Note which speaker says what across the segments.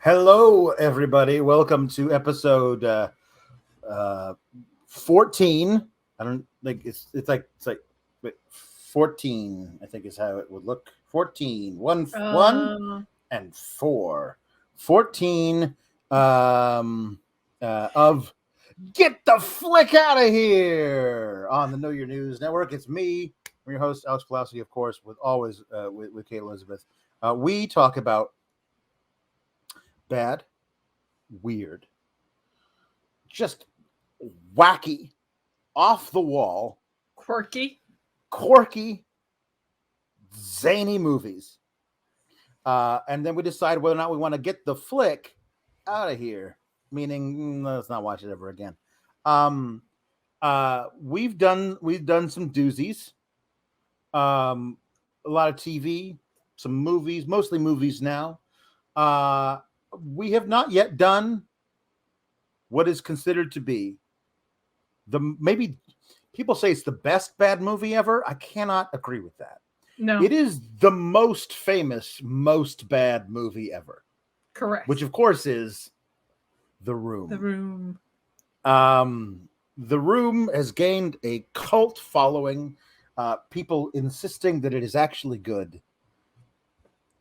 Speaker 1: Hello, everybody. Welcome to episode 14. I don't think it's like wait, 14. I think is how it would look. 14, one
Speaker 2: Uh,
Speaker 1: and 4. 14 of Get the Flick Out of Here on the Know Your News Network. It's me, I'm your host, Alex Pawlowski, of course, with always with Kate Elizabeth. We talk about bad, weird, just wacky, off the wall,
Speaker 2: quirky.
Speaker 1: quirky, zany movies. And then we decide whether or not we want to get the flick out of here, meaning let's not watch it ever again. Um, we've done some doozies, um, a lot of TV, some movies, mostly movies now. Uh, we have not yet done what is considered to be maybe people say it's the best bad movie ever. I cannot agree with that.
Speaker 2: No,
Speaker 1: It is the most famous, most bad movie ever,
Speaker 2: correct.
Speaker 1: which of course is The Room.
Speaker 2: The Room.
Speaker 1: The Room has gained a cult following. People insisting that it is actually good.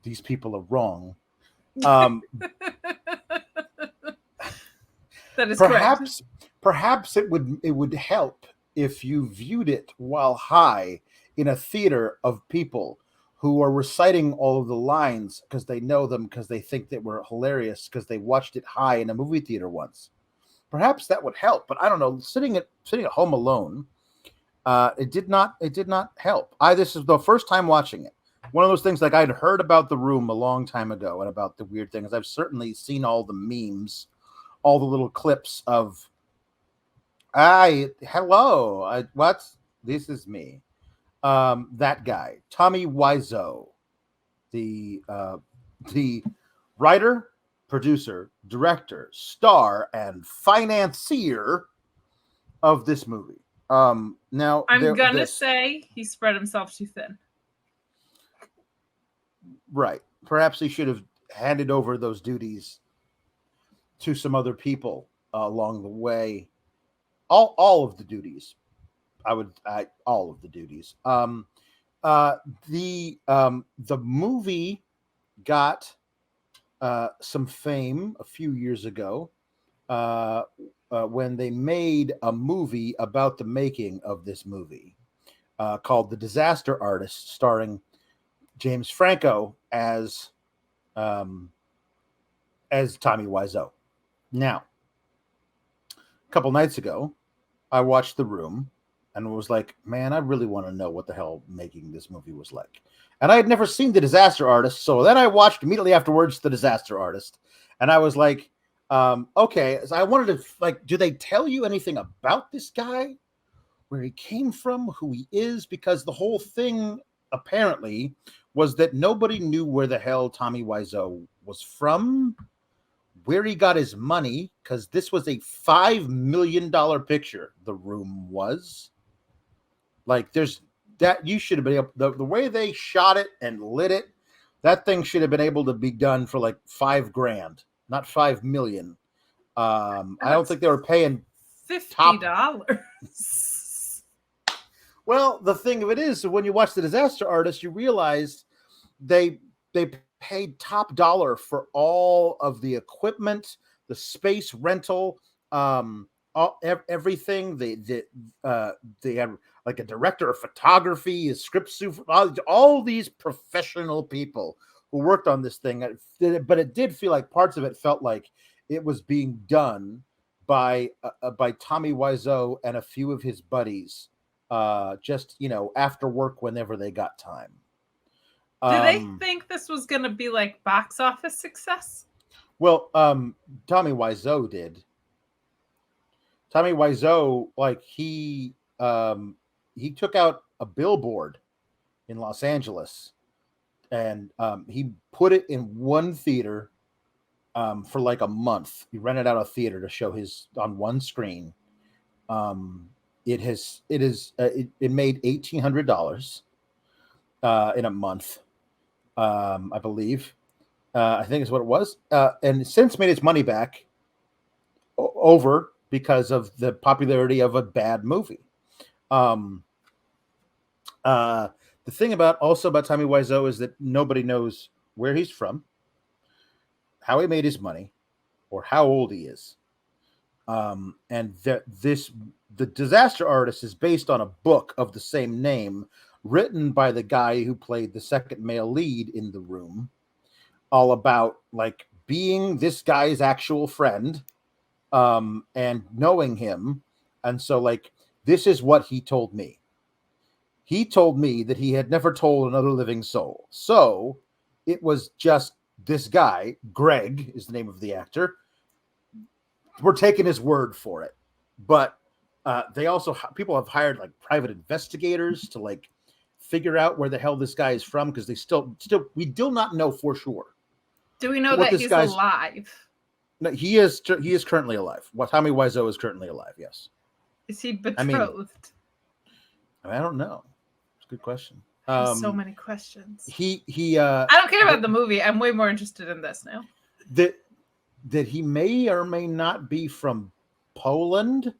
Speaker 1: These people are wrong. Um,
Speaker 2: That is correct.
Speaker 1: Perhaps it would help if you viewed it while high in a theater of people who are reciting all of the lines because they know them, because they think that were hilarious, because they watched it high in a movie theater once. Perhaps that would help, but I don't know. Sitting at home alone, it did not help. This is the first time watching it. One of those things, like I'd heard about The Room a long time ago and about the weird things. I've certainly seen all the memes, all the little clips of what? This is me. That guy, Tommy Wiseau, the writer, producer, director, star, and financier of this movie. Now
Speaker 2: I'm gonna say he spread himself too thin.
Speaker 1: Right. Perhaps he should have handed over those duties to some other people along the way. All of the duties. All of the duties. The movie got some fame a few years ago when they made a movie about the making of this movie called The Disaster Artist, starring James Franco as Tommy Wiseau. Now, a couple nights ago, I watched The Room and was like, man, I really want to know what the hell making this movie was like. And I had never seen The Disaster Artist, so then I watched immediately afterwards The Disaster Artist, and I was like, okay. So I wanted to do they tell you anything about this guy, where he came from, who he is? Because the whole thing apparently was that nobody knew where the hell Tommy Wiseau was from, where he got his money, because this was a $5 million picture. The Room was like, there's that you should have been able, the way they shot it and lit it, that thing should have been able to be done for like $5,000, not 5 million. I don't think they were paying
Speaker 2: $50.
Speaker 1: Well, the thing of it is, when you watch The Disaster Artist, you realize they paid top dollar for all of the equipment, the space rental, everything. They had like a director of photography, a script super, all these professional people who worked on this thing. But it did feel like parts of it felt like it was being done by Tommy Wiseau and a few of his buddies, just after work whenever they got time.
Speaker 2: Do they think this was going to be like box office success?
Speaker 1: Well, Tommy Wiseau did. Tommy Wiseau, like he took out a billboard in Los Angeles, and he put it in one theater for like a month. He rented out a theater to show his on one screen. It made $1,800 in a month, I believe. I think is what it was, and since made its money back over because of the popularity of a bad movie. Um, the thing about Tommy Wiseau is that nobody knows where he's from, how he made his money, or how old he is. And the Disaster Artist is based on a book of the same name, written by the guy who played the second male lead in The Room, all about like being this guy's actual friend, and knowing him. And so, like, this is what he told me. He told me that he had never told another living soul. So it was just this guy, Greg is the name of the actor. We're taking his word for it. But they also, people have hired like private investigators to like figure out where the hell this guy is from, because they still, we do not know for sure.
Speaker 2: Do we know that he's alive?
Speaker 1: No, he is currently alive. Tommy Wiseau is currently alive, yes.
Speaker 2: Is he betrothed?
Speaker 1: I don't know. It's a good question.
Speaker 2: So many questions.
Speaker 1: I
Speaker 2: don't care about the movie. I'm way more interested in this now.
Speaker 1: That he may or may not be from Poland,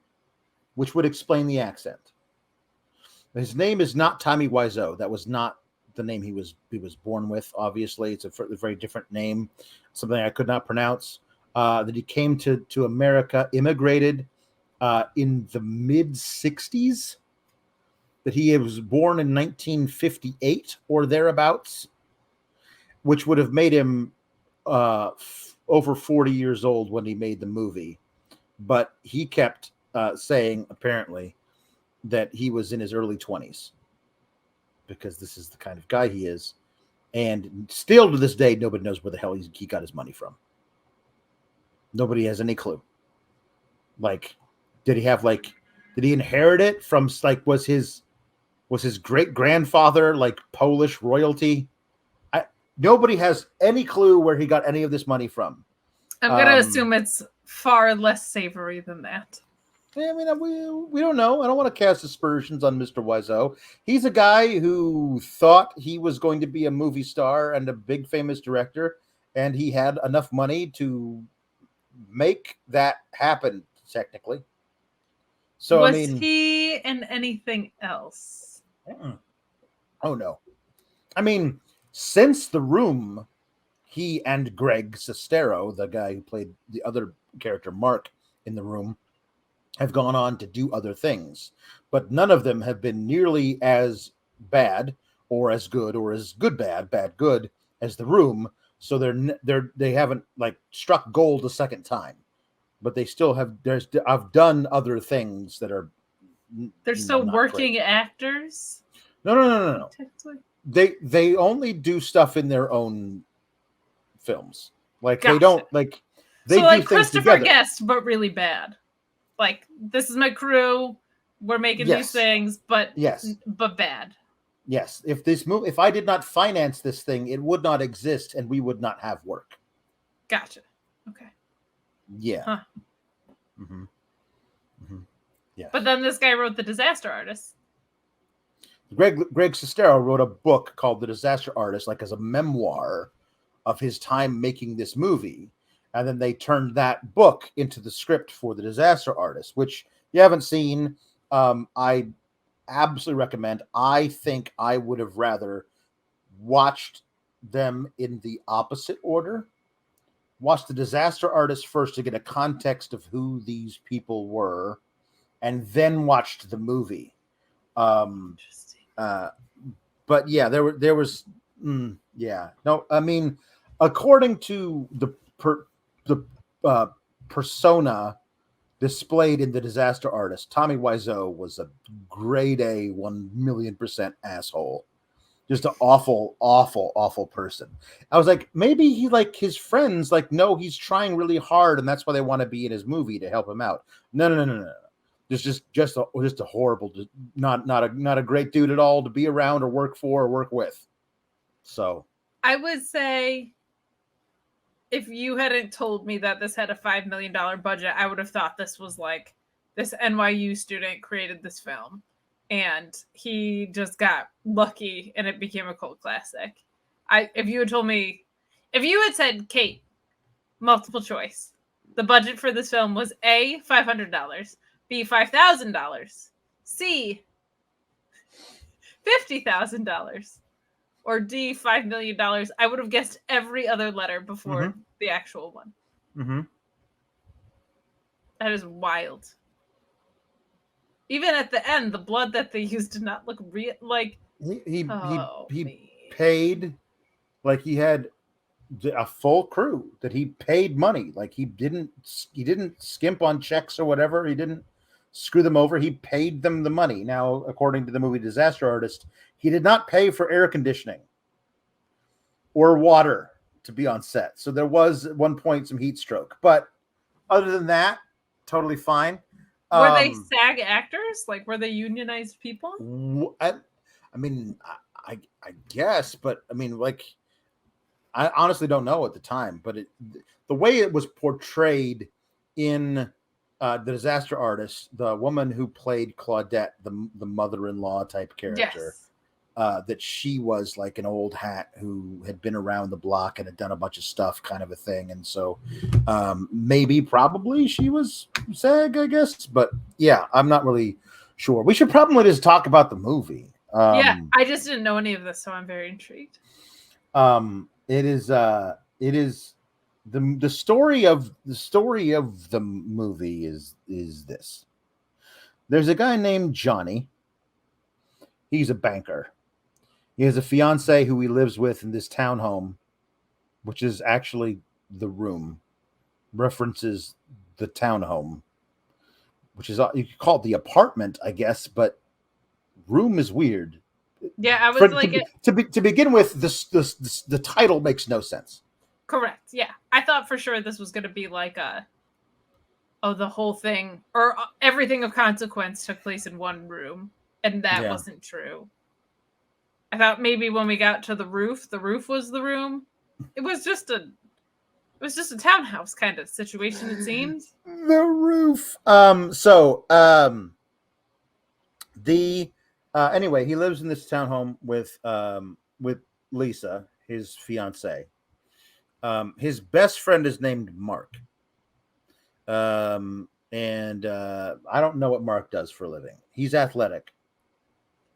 Speaker 1: which would explain the accent. His name is not Tommy Wiseau. That was not the name he was born with. Obviously, it's a very different name, something I could not pronounce. That he came to America, immigrated in the mid 60s. That he was born in 1958 or thereabouts, which would have made him over 40 years old when he made the movie. But he kept saying, apparently, that he was in his early 20s, because this is the kind of guy he is. And still to this day, nobody knows where the hell he got his money from. Nobody has any clue. Like, did he inherit it from, like, was his great grandfather like Polish royalty? Nobody has any clue where he got any of this money from.
Speaker 2: I'm gonna assume it's far less savory than that.
Speaker 1: I mean, we don't know. I don't want to cast aspersions on Mr. Wiseau. He's a guy who thought he was going to be a movie star and a big famous director, and he had enough money to make that happen, technically. So
Speaker 2: was he in anything else?
Speaker 1: Oh no. I mean, since The Room, he and Greg Sestero, the guy who played the other character, Mark, in The Room, have gone on to do other things, but none of them have been nearly as bad or as good bad good as The Room. So they haven't like struck gold a second time, but they still have. I've done other things that are.
Speaker 2: They're still working actors.
Speaker 1: No. They only do stuff in their own films. Like gotcha. They don't like. They
Speaker 2: so like Christopher Guest, but really bad. Like, this is my crew. We're making these things, but but bad.
Speaker 1: Yes. If I did not finance this thing, it would not exist, and we would not have work.
Speaker 2: Gotcha. Okay.
Speaker 1: Yeah.
Speaker 2: Huh.
Speaker 1: Mm-hmm. Mm-hmm. Yeah.
Speaker 2: But then this guy wrote The Disaster Artist.
Speaker 1: Greg Sestero wrote a book called The Disaster Artist, like as a memoir of his time making this movie. And then they turned that book into the script for The Disaster Artist, which you haven't seen. I absolutely recommend. I think I would have rather watched them in the opposite order. Watch The Disaster Artist first to get a context of who these people were, and then watched the movie.
Speaker 2: Interesting.
Speaker 1: But yeah, there was yeah. No, I mean, according to the persona displayed in The Disaster Artist, Tommy Wiseau was a grade A 1,000,000% asshole. Just an awful person. I was like, maybe he like his friends like no, he's trying really hard, and that's why they want to be in his movie to help him out. No. Just a horrible, not a great dude at all to be around or work for or work with. So
Speaker 2: I would say, if you hadn't told me that this had a $5 million budget, I would have thought this was like this NYU student created this film and he just got lucky and it became a cult classic. If you had told me If you had said, Kate, multiple choice, the budget for this film was A, $500, B, $5,000, C, $50,000, or D, $5 million, I would have guessed every other letter before the actual one.
Speaker 1: Mm-hmm.
Speaker 2: That is wild. Even at the end, the blood that they used did not look real. Like
Speaker 1: he paid, like he had a full crew that he paid money. Like he didn't skimp on checks or whatever. He didn't screw them over. He paid them the money. Now, according to the movie Disaster Artist, he did not pay for air conditioning or water to be on set. So there was at one point some heat stroke, but other than that, totally fine.
Speaker 2: Were they SAG actors? Like, were they unionized people?
Speaker 1: I mean, I guess, but I mean, like, I honestly don't know at the time, but the way it was portrayed in the Disaster Artist, the woman who played Claudette, the mother-in-law type character, that she was like an old hat who had been around the block and had done a bunch of stuff, kind of a thing. And so probably she was SAG, I guess. But yeah, I'm not really sure. We should probably just talk about the movie.
Speaker 2: Yeah, I just didn't know any of this, so I'm very intrigued.
Speaker 1: It is the story of the movie is this. There's a guy named Johnny. He's a banker. He has a fiance who he lives with in this townhome, which is actually the room. References the townhome, which is, you could call it the apartment, I guess, but room is weird.
Speaker 2: Yeah, I was
Speaker 1: to begin with, the title makes no sense.
Speaker 2: Correct. Yeah, I thought for sure this was going to be like the whole thing or everything of consequence took place in one room, and that wasn't true. I thought maybe when we got to the roof was the room. It was just a townhouse kind of situation, it seems.
Speaker 1: The roof. Anyway, he lives in this townhome with Lisa, his fiance. His best friend is named Mark. And I don't know what Mark does for a living. He's athletic.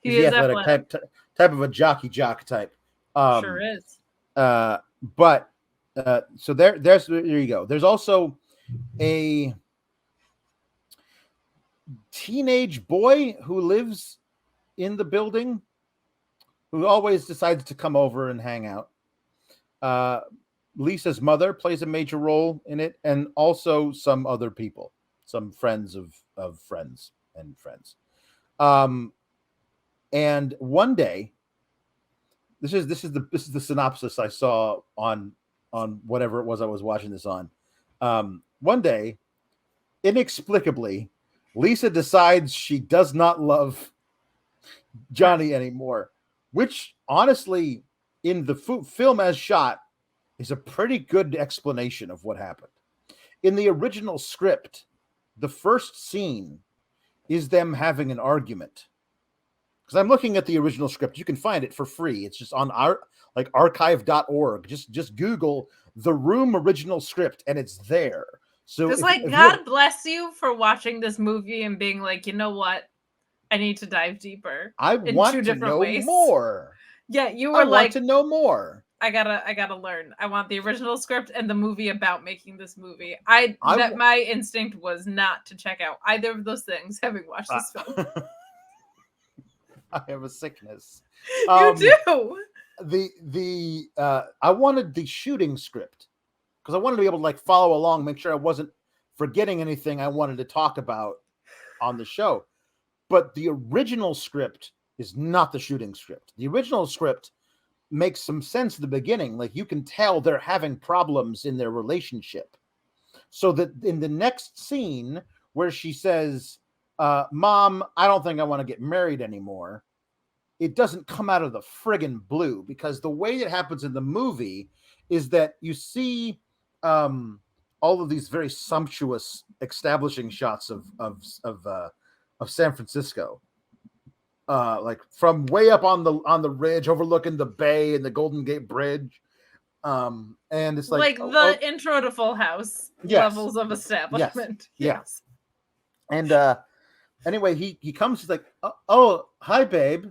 Speaker 1: He's the athletic type of a jock type.
Speaker 2: Sure is.
Speaker 1: But so there you go. There's also a teenage boy who lives in the building who always decides to come over and hang out. Lisa's mother plays a major role in it, and also some other people, some friends of friends and friends. And one day, this is the synopsis I saw on whatever it was I was watching this on. One day, inexplicably, Lisa decides she does not love Johnny anymore, which honestly, in the film as shot, is a pretty good explanation of what happened. In the original script, the first scene is them having an argument. Because I'm looking at the original script. You can find it for free. It's just on archive.org. Just Google The Room original script, and it's there. So
Speaker 2: God bless you for watching this movie and being like, you know what? I need to dive deeper.
Speaker 1: I want to know more.
Speaker 2: Yeah, you were
Speaker 1: want to know more.
Speaker 2: I gotta learn. I want the original script and the movie about making this movie. My instinct was not to check out either of those things having watched this film.
Speaker 1: I have a sickness.
Speaker 2: You do.
Speaker 1: I wanted the shooting script because I wanted to be able to like follow along, make sure I wasn't forgetting anything I wanted to talk about on the show. But the original script is not the shooting script. The original script makes some sense at the beginning. Like you can tell they're having problems in their relationship. So that in the next scene where she says, Mom, I don't think I want to get married anymore, it doesn't come out of the friggin' blue, because the way it happens in the movie is that you see all of these very sumptuous establishing shots of San Francisco, like from way up on the ridge overlooking the bay and the Golden Gate Bridge, And it's
Speaker 2: like the intro to Full House levels of establishment.
Speaker 1: Yes. And anyway, he comes. He's like, oh, hi, babe.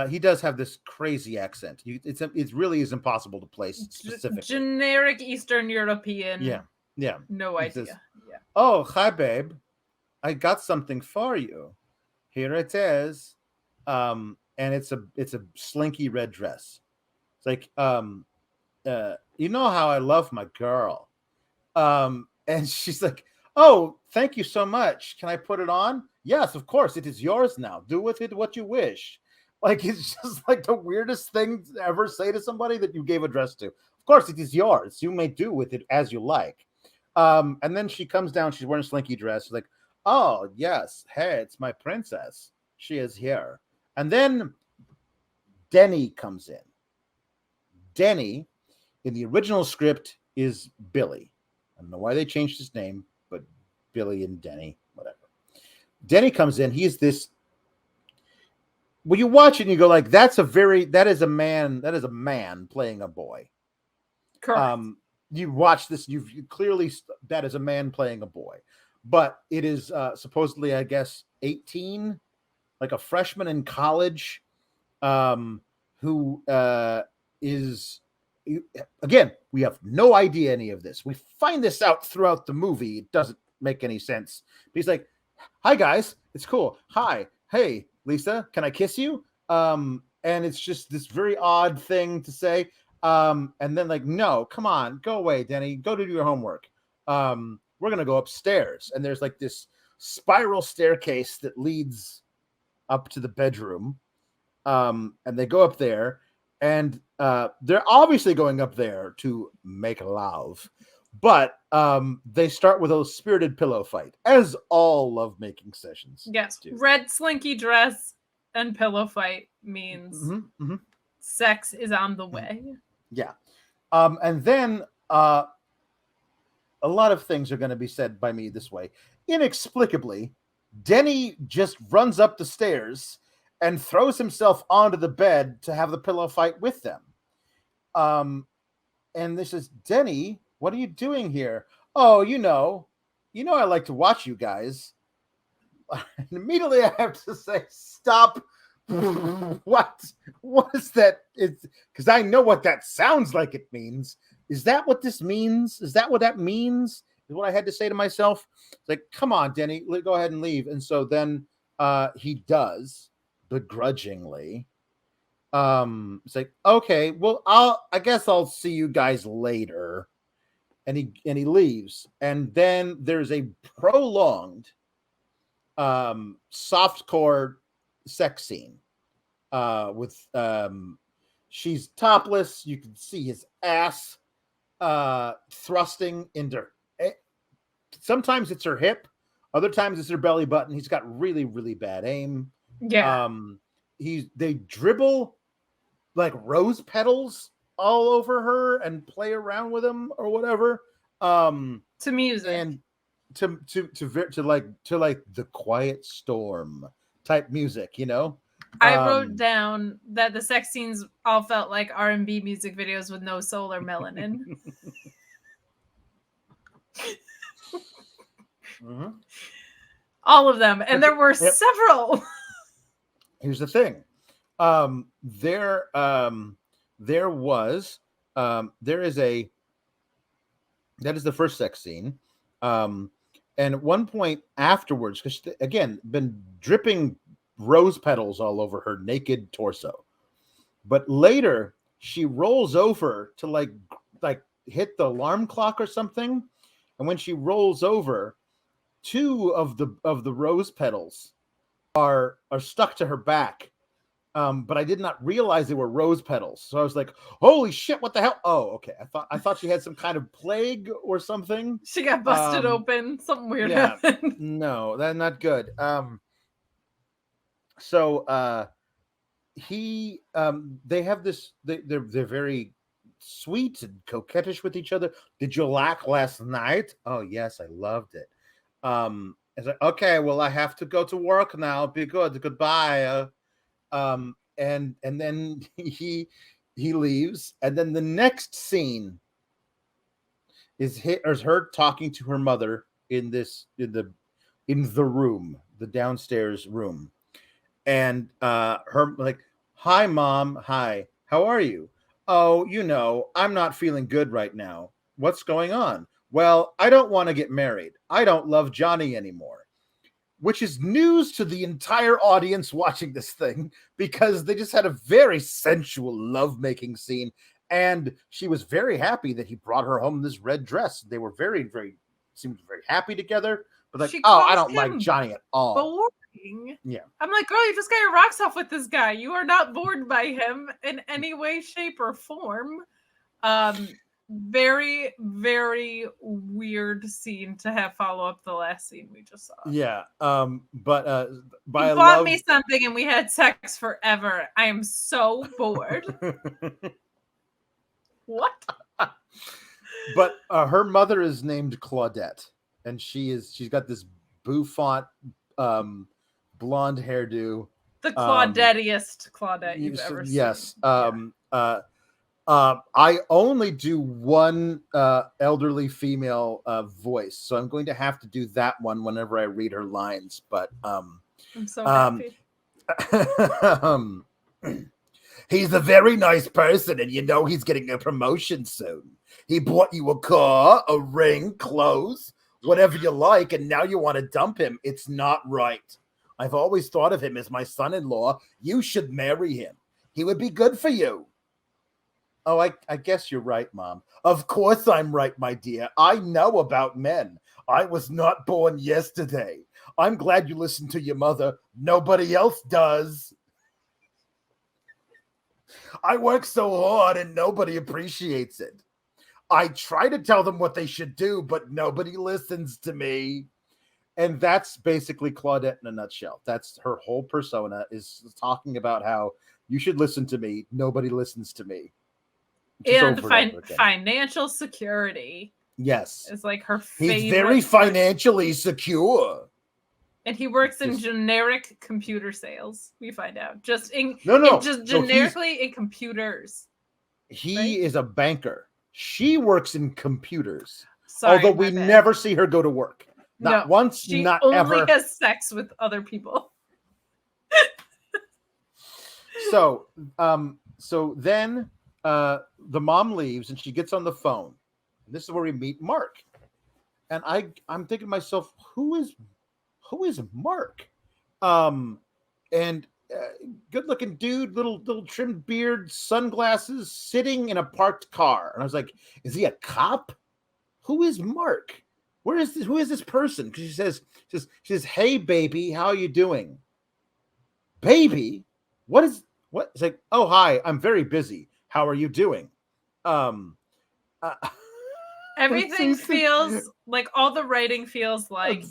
Speaker 1: He does have this crazy accent. It really is impossible to place specifically.
Speaker 2: Generic Eastern European.
Speaker 1: Yeah.
Speaker 2: No idea.
Speaker 1: Says, oh, hi, babe. I got something for you. Here it is. And it's a slinky red dress. It's like, you know how I love my girl. And she's like, oh, thank you so much. Can I put it on? Yes, of course. It is yours now. Do with it what you wish. Like, it's just like the weirdest thing to ever say to somebody that you gave a dress to. Of course, it is yours. You may do with it as you like. And then she comes down. She's wearing a slinky dress. She's like, oh, yes. Hey, it's my princess. She is here. And then Denny comes in. Denny, in the original script, is Billy. I don't know why they changed his name, but Billy and Denny, whatever. Denny comes in. He's this. When you watch it and you go like, that is a man playing a boy.
Speaker 2: Correct.
Speaker 1: You watch this, you clearly, that is a man playing a boy. But it is supposedly, I guess, 18, like a freshman in college, who is, again, we have no idea any of this. We find this out throughout the movie. It doesn't make any sense. But he's like, hi, guys. It's cool. Hi. Hey, Lisa, can I kiss you? And it's just this very odd thing to say. And then like, no, come on, go away, Denny. Go do your homework. We're going to go upstairs. And there's like this spiral staircase that leads up to the bedroom. And they go up there. And they're obviously going up there to make love. But they start with a spirited pillow fight, as all lovemaking sessions
Speaker 2: do.
Speaker 1: do.
Speaker 2: Red slinky dress and pillow fight means sex is on the way.
Speaker 1: Yeah. And then a lot of things are going to be said by me this way. Inexplicably, Denny just runs up the stairs and throws himself onto the bed to have the pillow fight with them. And this is, Denny, what are you doing here? Oh, you know, I like to watch you guys. And immediately I have to say, stop. What is that? It's because I know what that sounds like it means. Is that what this means? Is that what that means? Is what I had to say to myself. It's like, come on, Denny, go ahead and leave. And so then he does, begrudgingly. It's like, okay, well, I guess I'll see you guys later. And he leaves. And then there's a prolonged softcore sex scene with she's topless. You can see his ass thrusting into sometimes it's her hip, other times it's her belly button. He's got really, really bad aim.
Speaker 2: Yeah.
Speaker 1: They dribble like rose petals all over her and play around with him or whatever.
Speaker 2: To music.
Speaker 1: And to like the Quiet Storm type music, you know.
Speaker 2: I wrote down that the sex scenes all felt like R&B music videos with no soul or melanin. All of them, and there were several.
Speaker 1: Here's the thing. There is the first sex scene. And at one point afterwards, because again, been dripping rose petals all over her naked torso. But later she rolls over to like hit the alarm clock or something. And when she rolls over, two of the rose petals are stuck to her back. But I did not realize they were rose petals. So I was like, holy shit, what the hell? Oh, okay. I thought she had some kind of plague or something.
Speaker 2: She got busted open. Something weird happened.
Speaker 1: No, that's not good. So they have this, they're very sweet and coquettish with each other. Did you laugh last night? Oh, yes, I loved it. It's like, okay, well, I have to go to work now. Be good. Goodbye. And then he leaves, and then the next scene is her talking to her mother in the room, the downstairs room, and her like, "Hi, Mom. Hi. How are you? Oh, I'm not feeling good right now. What's going on? Well, I don't want to get married. I don't love Johnny anymore." Which is news to the entire audience watching this thing, because they just had a very sensual lovemaking scene, and she was very happy that he brought her home this red dress. They were seemed very happy together, but like, oh, I don't like Johnny at all.
Speaker 2: Boring.
Speaker 1: Yeah.
Speaker 2: I'm like, girl, you just got your rocks off with this guy. You are not bored by him in any way, shape, or form. Very, very weird scene to have follow up the last scene we just saw.
Speaker 1: Yeah. But
Speaker 2: you bought me something and we had sex forever. I am so bored. What?
Speaker 1: But her mother is named Claudette, and she's got this bouffant blonde hairdo.
Speaker 2: The Claudettiest Claudette you've ever seen.
Speaker 1: Yes. I only do one elderly female voice, so I'm going to have to do that one whenever I read her lines. But
Speaker 2: I'm so happy.
Speaker 1: He's a very nice person, and he's getting a promotion soon. He bought you a car, a ring, clothes, whatever you like, and now you want to dump him. It's not right. I've always thought of him as my son-in-law. You should marry him. He would be good for you. Oh, I guess you're right, Mom. Of course I'm right, my dear. I know about men. I was not born yesterday. I'm glad you listened to your mother. Nobody else does. I work so hard and nobody appreciates it. I try to tell them what they should do, but nobody listens to me. And that's basically Claudette in a nutshell. That's her whole persona, is talking about how you should listen to me. Nobody listens to me.
Speaker 2: And financial security.
Speaker 1: Yes.
Speaker 2: It's like her favorite.
Speaker 1: He's very financially secure.
Speaker 2: And he works in generic computer sales, we find out. Just generically in computers.
Speaker 1: He is a banker. She works in computers. Although we never see her go to work. Not once, not ever.
Speaker 2: She only has sex with other people.
Speaker 1: So then the mom leaves and she gets on the phone. And this is where we meet Mark. And I'm thinking to myself, who is Mark? Good-looking dude, little trimmed beard, sunglasses, sitting in a parked car. And I was like, is he a cop? Who is Mark? Who is this person? Because she says, hey, baby, how are you doing? Baby? What? It's like, oh, hi, I'm very busy. How are you doing?
Speaker 2: Everything feels like all the writing feels like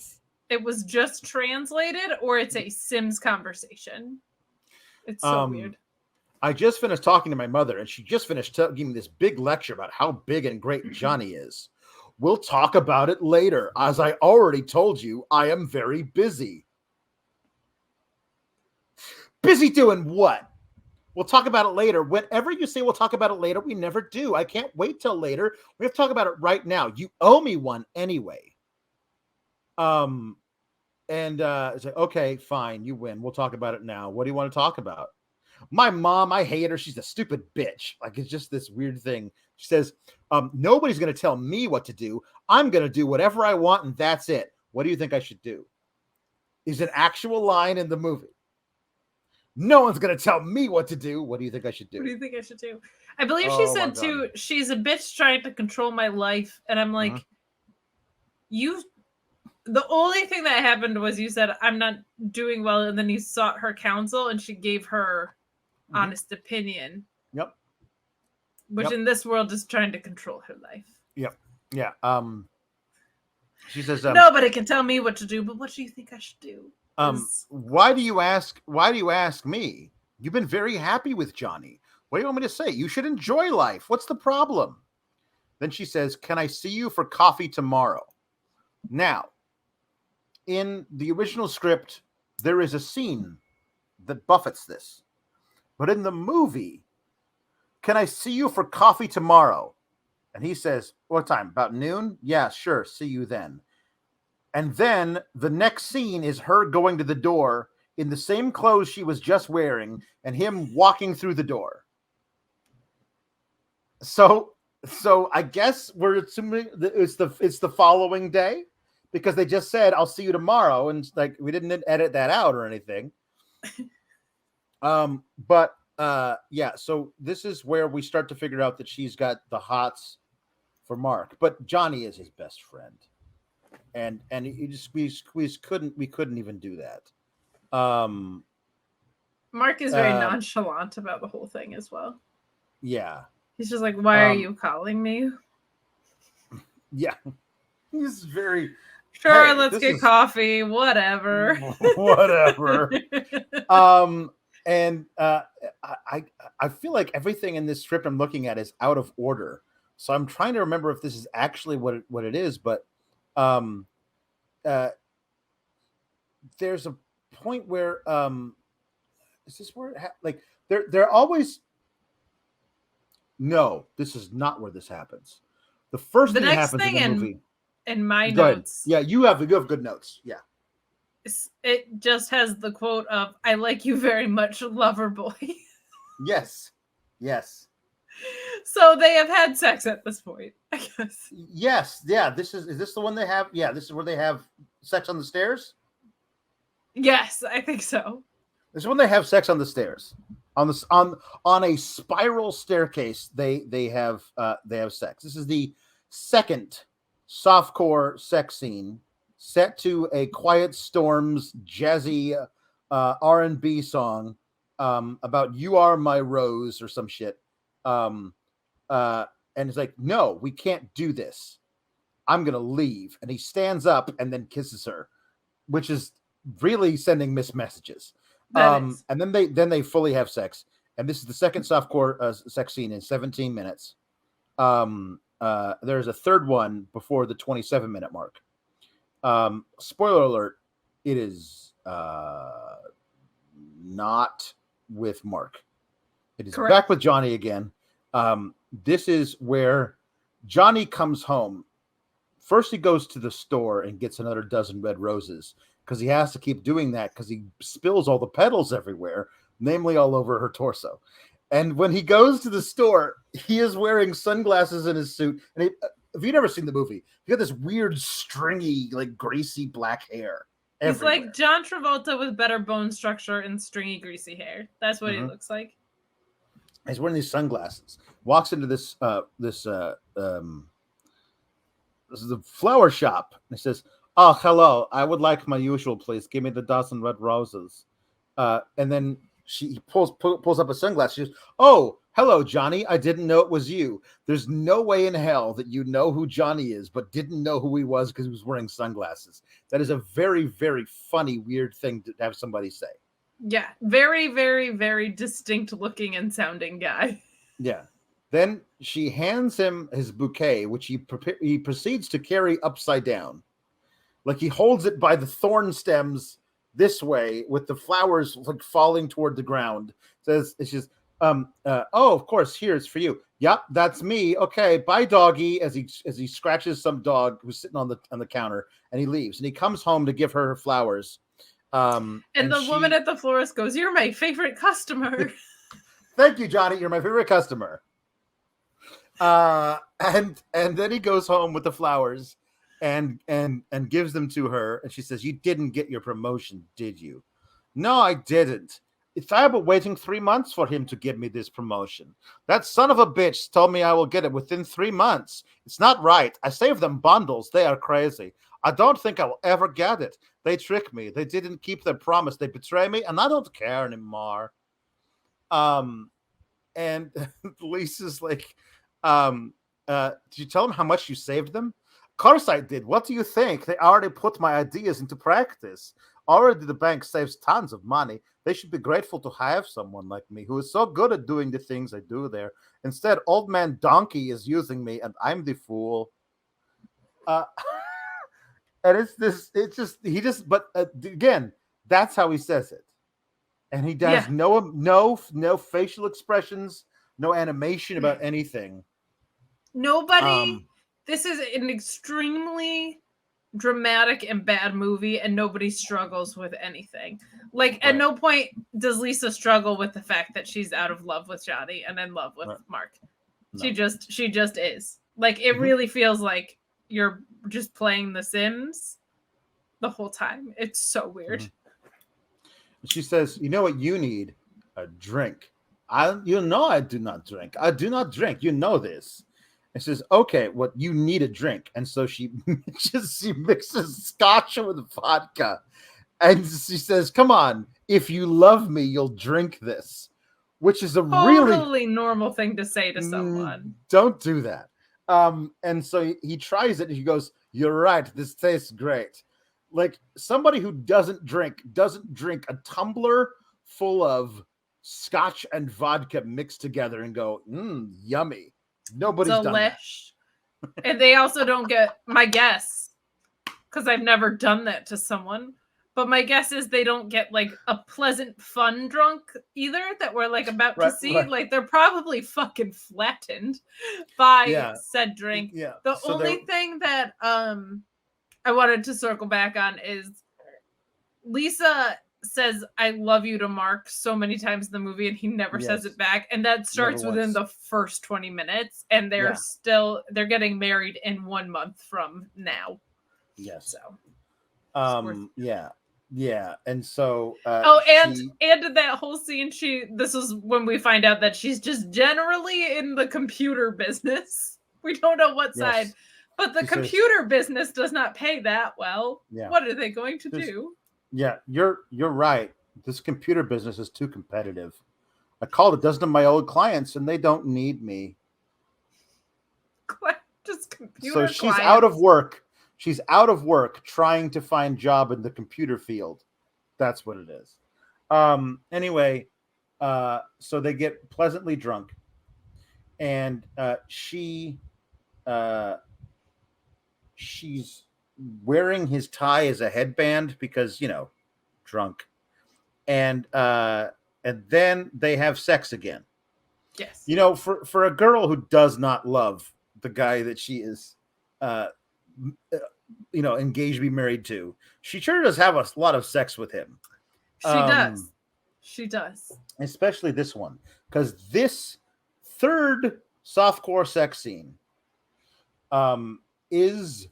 Speaker 2: it was just translated or it's a Sims conversation. It's so weird.
Speaker 1: I just finished talking to my mother, and she just finished giving me this big lecture about how big and great Johnny is. We'll talk about it later. As I already told you, I am very busy. Busy doing what? We'll talk about it later. Whenever you say we'll talk about it later, we never do. I can't wait till later. We have to talk about it right now. You owe me one anyway. It's like, okay, fine, you win. We'll talk about it now. What do you want to talk about? My mom, I hate her. She's a stupid bitch. Like, it's just this weird thing. She says, nobody's going to tell me what to do. I'm going to do whatever I want, and that's it. What do you think I should do? Is an actual line in the movie. No one's going to tell me what to do. What do you think I should do?
Speaker 2: What do you think I should do? I believe she said, too, she's a bitch trying to control my life. And I'm like, the only thing that happened was you said, I'm not doing well. And then you sought her counsel and she gave her honest opinion.
Speaker 1: Yep.
Speaker 2: Which in this world is trying to control her life.
Speaker 1: Yep. Yeah. She says,
Speaker 2: nobody can tell me what to do, but what do you think I should do?
Speaker 1: Why do you ask me? You've been very happy with Johnny. What do you want me to say? You should enjoy life. What's the problem? Then she says, can I see you for coffee tomorrow? Now, in the original script, there is a scene that buffets this. But in the movie, can I see you for coffee tomorrow? And he says, what time? About noon? Yeah, sure. See you then. And then the next scene is her going to the door in the same clothes she was just wearing and him walking through the door. So I guess we're assuming that it's the following day because they just said, I'll see you tomorrow. And like, we didn't edit that out or anything. But yeah, so this is where we start to figure out that she's got the hots for Mark, but Johnny is his best friend. And we couldn't even do that.
Speaker 2: Mark is very nonchalant about the whole thing as well.
Speaker 1: Yeah.
Speaker 2: He's just like, why are you calling me?
Speaker 1: Yeah. He's very
Speaker 2: sure, let's get coffee, whatever.
Speaker 1: Whatever. And I feel like everything in this script I'm looking at is out of order. So I'm trying to remember if this is actually what it is, but there's a point where is this where like they're always no, this is not where this happens. The first thing that happens in the movie.
Speaker 2: In my notes.
Speaker 1: Yeah, you have good notes. Yeah.
Speaker 2: It just has the quote of "I like you very much, lover boy."
Speaker 1: Yes. Yes.
Speaker 2: So they have had sex at this point, I guess.
Speaker 1: Yes. Yeah. Is this the one they have? Yeah. This is where they have sex on the stairs.
Speaker 2: Yes, I think so.
Speaker 1: This is when they have sex on the stairs, on a spiral staircase. They have sex. This is the second softcore sex scene set to a Quiet Storm's jazzy R&B song about "You Are My Rose" or some shit. And it's like, no, we can't do this. I'm gonna leave. And he stands up and then kisses her, which is really sending missed messages. And then they fully have sex. And this is the second softcore sex scene in 17 minutes. There's a third one before the 27-minute mark. Spoiler alert, it is not with Mark. It is correct. Back with Johnny again. This is where Johnny comes home. First, he goes to the store and gets another dozen red roses because he has to keep doing that because he spills all the petals everywhere, namely all over her torso. And when he goes to the store, he is wearing sunglasses in his suit. And if you've never seen the movie, you got this weird, stringy, like greasy black hair.
Speaker 2: He's like John Travolta with better bone structure and stringy, greasy hair. That's what he looks like.
Speaker 1: He's wearing these sunglasses. Walks into this is a flower shop. And he says, "Oh, hello. I would like my usual, please. Give me the dozen red roses." And then he pulls up a sunglass. She goes, "Oh, hello, Johnny. I didn't know it was you. There's no way in hell that you know who Johnny is, but didn't know who he was because he was wearing sunglasses." That is a very, very funny, weird thing to have somebody say.
Speaker 2: Yeah, very, very, very distinct looking and sounding guy.
Speaker 1: Yeah. Then she hands him his bouquet, which he proceeds to carry upside down. Like he holds it by the thorn stems this way with the flowers like falling toward the ground. It's just, oh, of course, here's for you. Yep, that's me. Okay, bye, doggy. As he scratches some dog who's sitting on the counter, and he leaves. And he comes home to give her flowers.
Speaker 2: And the woman at the florist goes, "You're my favorite customer."
Speaker 1: Thank you, Johnny. You're my favorite customer. And then he goes home with the flowers and gives them to her. And she says, "You didn't get your promotion, did you?" "No, I didn't. I've been waiting 3 months for him to give me this promotion. That son of a bitch told me I will get it within 3 months. It's not right. I saved them bundles. They are crazy. I don't think I will ever get it. They tricked me. They didn't keep their promise. They betrayed me, and I don't care anymore." And Lisa's like, "Did you tell them how much you saved them?" "Of course I did. What do you think? They already put my ideas into practice. Already the bank saves tons of money. They should be grateful to have someone like me who is so good at doing the things I do there. Instead, old man Donkey is using me, and I'm the fool." And but again, that's how he says it. And he does no facial expressions, no animation about anything.
Speaker 2: Nobody. This is an extremely dramatic and bad movie, and nobody struggles with anything. Like, at no point does Lisa struggle with the fact that she's out of love with Johnny and in love with Mark. No. She just is. Like, it really feels like you're just playing The Sims the whole time. It's so weird.
Speaker 1: She says, "You know what you need? A drink." I do not drink. I do not drink. You know this. And says, "Okay, what you need a drink." And so she mixes scotch with vodka. And she says, "Come on, if you love me, you'll drink this." Which is a really
Speaker 2: normal thing to say to someone.
Speaker 1: Don't do that. And so he tries it and he goes, "You're right, this tastes great." Like, somebody who doesn't drink a tumbler full of scotch and vodka mixed together and go, yummy. Nobody's done that.
Speaker 2: And they also don't get, my guess, because I've never done that to someone, but my guess is they don't get like a pleasant, fun drunk either that we're like about to see. Right. Like, they're probably fucking flattened by said drink.
Speaker 1: Yeah.
Speaker 2: The only thing that I wanted to circle back on is Lisa says "I love you" to Mark so many times in the movie, and he never says it back. And that starts within the first 20 minutes, and they're getting married in 1 month from now.
Speaker 1: Yes.
Speaker 2: So
Speaker 1: yeah. And so
Speaker 2: and that whole scene, this is when we find out that she's just generally in the computer business. We don't know what side. But the computer business does not pay that well. Yeah. What are they going to do?
Speaker 1: Yeah, you're right. This computer business is too competitive. I called a dozen of my old clients, and they don't need me.
Speaker 2: Just computer.
Speaker 1: So she's out of work. She's out of work trying to find job in the computer field. That's what it is. Anyway, so they get pleasantly drunk, and she's wearing his tie as a headband because, drunk. And then they have sex again.
Speaker 2: Yes.
Speaker 1: For a girl who does not love the guy that she is, engaged to be married to, she sure does have a lot of sex with him.
Speaker 2: She does.
Speaker 1: Especially this one, because this third softcore sex scene, is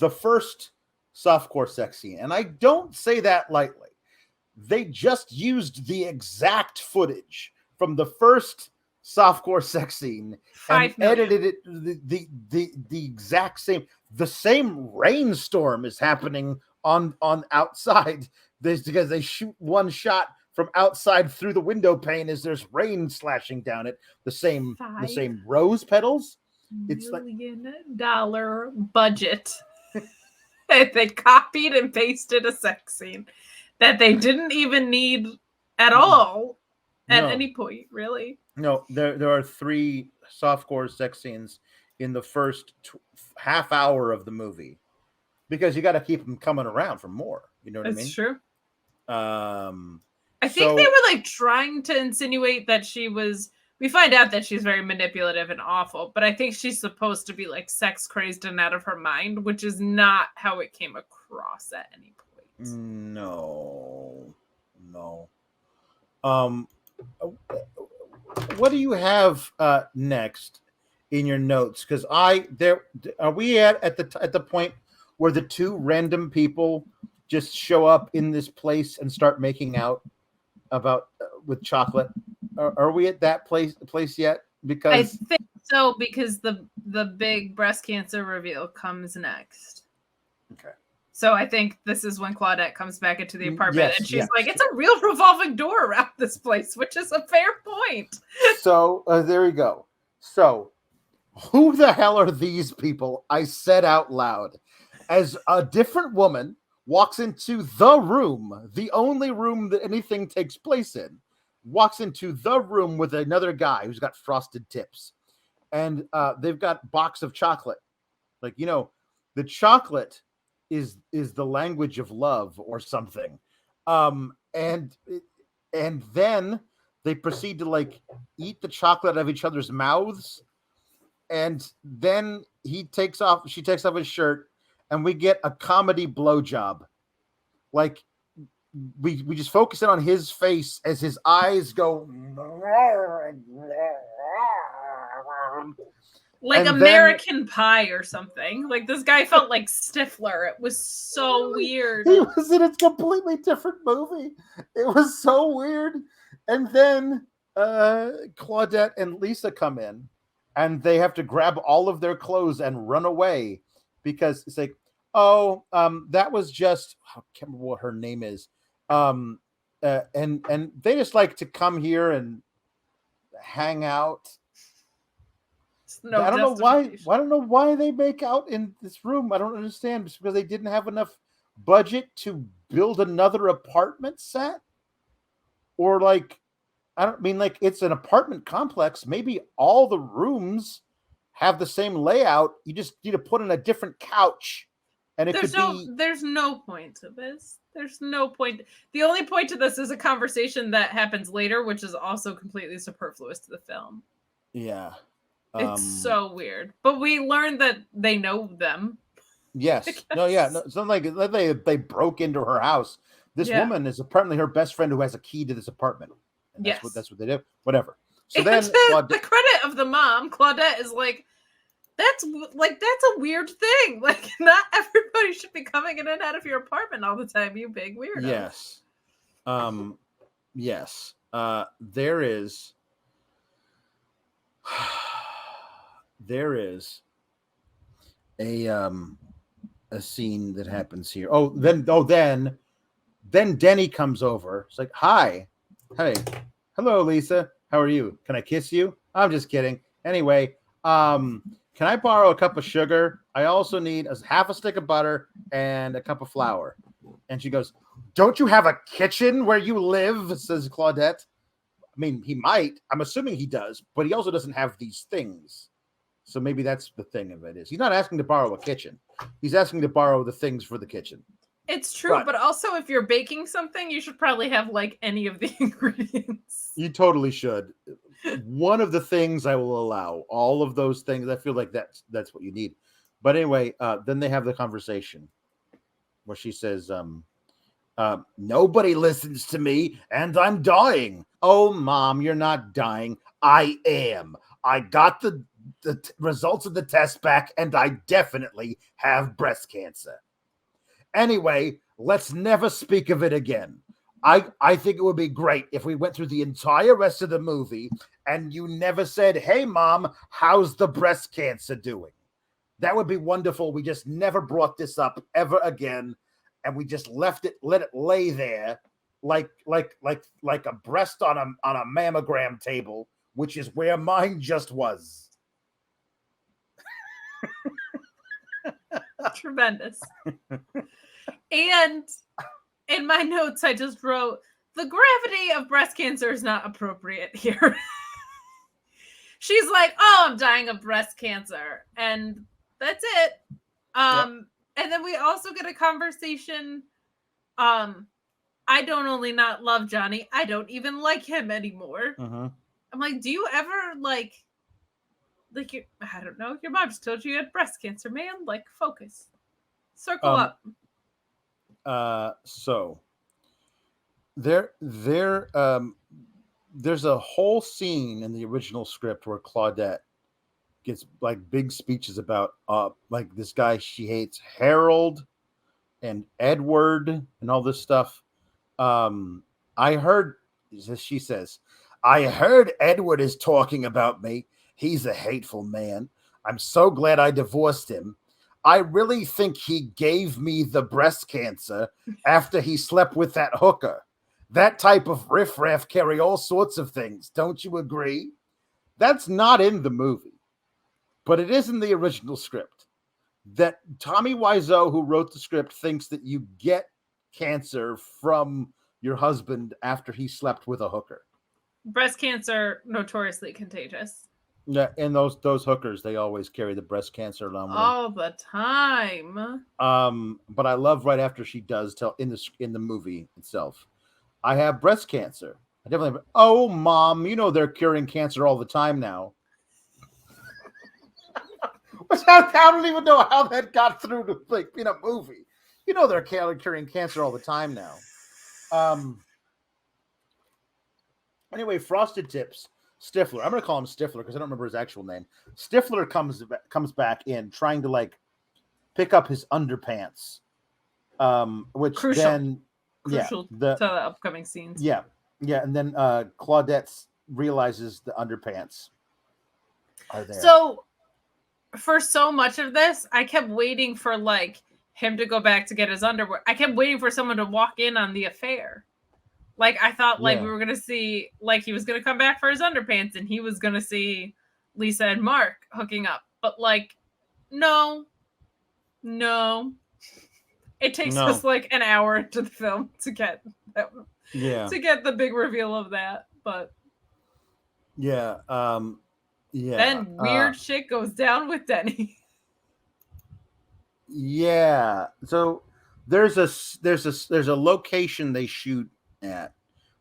Speaker 1: the first softcore sex scene. And I don't say that lightly. They just used the exact footage from the first softcore sex scene and edited it the exact same. The same rainstorm is happening on outside. Because they shoot one shot from outside through the window pane as there's rain slashing down it. The same rose petals. It's
Speaker 2: $1 million budget. They copied and pasted a sex scene that they didn't even need at all at any point, really.
Speaker 1: No, there are 3 softcore sex scenes in the first half hour of the movie because you got to keep them coming around for more. You know what I mean?
Speaker 2: It's true. I think they were like trying to insinuate that she was. We find out that she's very manipulative and awful, but I think she's supposed to be like sex crazed and out of her mind, which is not how it came across at any point.
Speaker 1: No. What do you have next in your notes? Because are we at the point where the 2 random people just show up in this place and start making out with chocolate? Are we at that place yet? Because
Speaker 2: I think so, because the big breast cancer reveal comes next.
Speaker 1: Okay.
Speaker 2: So I think this is when Claudette comes back into the apartment and she's like, it's a real revolving door around this place, which is a fair point.
Speaker 1: So there we go. So who the hell are these people? I said out loud as a different woman walks into the room, the only room that anything takes place in. Walks into the room with another guy who's got frosted tips, and they've got a box of chocolate. Like, the chocolate is the language of love or something. And then they proceed to like eat the chocolate out of each other's mouths, and then she takes off his shirt, and we get a comedy blowjob. Like we just focus in on his face as his eyes go
Speaker 2: like
Speaker 1: and
Speaker 2: American Pie or something. Like this guy felt like Stifler. It was so weird.
Speaker 1: He was in a completely different movie. It was so weird. And then Claudette and Lisa come in, and they have to grab all of their clothes and run away because it's like, that was just, I can't remember what her name is. And they just like to come here and hang out.
Speaker 2: No,
Speaker 1: I don't know why. I don't know why they make out in this room. I don't understand. It's because they didn't have enough budget to build another apartment set, or like, I don't mean like it's an apartment complex. Maybe all the rooms have the same layout. You just need to put in a different couch, and
Speaker 2: there's no point to this. There's no point. The only point to this is a conversation that happens later, which is also completely superfluous to the film.
Speaker 1: Yeah.
Speaker 2: It's so weird. But we learned that they know them.
Speaker 1: Yes. No, yeah. No, it's not like they broke into her house. This woman is apparently her best friend who has a key to this apartment. And that's what they do. Whatever. So
Speaker 2: and then the credit of the mom, Claudette, is like, that's a weird thing. Like, not everybody should be coming in and out of your apartment all the time, you big weirdo.
Speaker 1: Yes. Yes. There is a scene that happens here. Then Denny comes over. It's like, hi, hey, hello, Lisa. How are you? Can I kiss you? I'm just kidding. Anyway, can I borrow a cup of sugar? I also need half a stick of butter and a cup of flour. And she goes, don't you have a kitchen where you live? Says Claudette. I mean, he might. I'm assuming he does, but he also doesn't have these things. So maybe that's the thing of it is. He's not asking to borrow a kitchen. He's asking to borrow the things for the kitchen.
Speaker 2: It's true, but also if you're baking something, you should probably have like any of the ingredients.
Speaker 1: You totally should. One of the things I will allow. All of those things. I feel like that's what you need. But anyway, then they have the conversation where she says, nobody listens to me and I'm dying. Oh, Mom, you're not dying. I am. I got the results of the test back and I definitely have breast cancer. Anyway, let's never speak of it again. I think it would be great if we went through the entire rest of the movie and you never said, hey, Mom, how's the breast cancer doing? That would be wonderful. We just never brought this up ever again. And we just let it lay there like a breast on a mammogram table, which is where mine just was.
Speaker 2: Tremendous. And in my notes, I just wrote, the gravity of breast cancer is not appropriate here. She's like, oh, I'm dying of breast cancer. And that's it. And then we also get a conversation. I don't only not love Johnny, I don't even like him anymore.
Speaker 1: Uh-huh.
Speaker 2: I'm like, do you ever like I don't know, your mom just told you had breast cancer, man. Like, focus. Circle up.
Speaker 1: So there's a whole scene in the original script where Claudette gets like big speeches about like this guy she hates, Harold and Edward and all this stuff. She says, I heard Edward is talking about me. He's a hateful man. I'm so glad I divorced him. I really think he gave me the breast cancer after he slept with that hooker. That type of riffraff carry all sorts of things. Don't you agree? That's not in the movie, but it is in the original script. That Tommy Wiseau, who wrote the script, thinks that you get cancer from your husband after he slept with a hooker.
Speaker 2: Breast cancer, notoriously contagious.
Speaker 1: Yeah, and those hookers, they always carry the breast cancer along with them.
Speaker 2: All the time.
Speaker 1: But I love right after she does tell in the movie itself, I have breast cancer. I definitely. Oh, mom, you know they're curing cancer all the time now. Which I don't even know how that got through to like in a movie. You know they're curing cancer all the time now. Anyway, Frosted Tips Stifler. I'm gonna call him Stifler because I don't remember his actual name. Stifler comes back in trying to like pick up his underpants, which
Speaker 2: Crucial.
Speaker 1: then
Speaker 2: Crucial to the upcoming scenes.
Speaker 1: Yeah, and then Claudette realizes the underpants are there.
Speaker 2: So for so much of this, I kept waiting for like him to go back to get his underwear. I kept waiting for someone to walk in on the affair. Like I thought like we were gonna see like he was gonna come back for his underpants and he was gonna see Lisa and Mark hooking up. But like no. It takes us like an hour to the film to get that, to get the big reveal of that. But
Speaker 1: then
Speaker 2: weird shit goes down with Denny.
Speaker 1: Yeah. So there's a location they shoot at,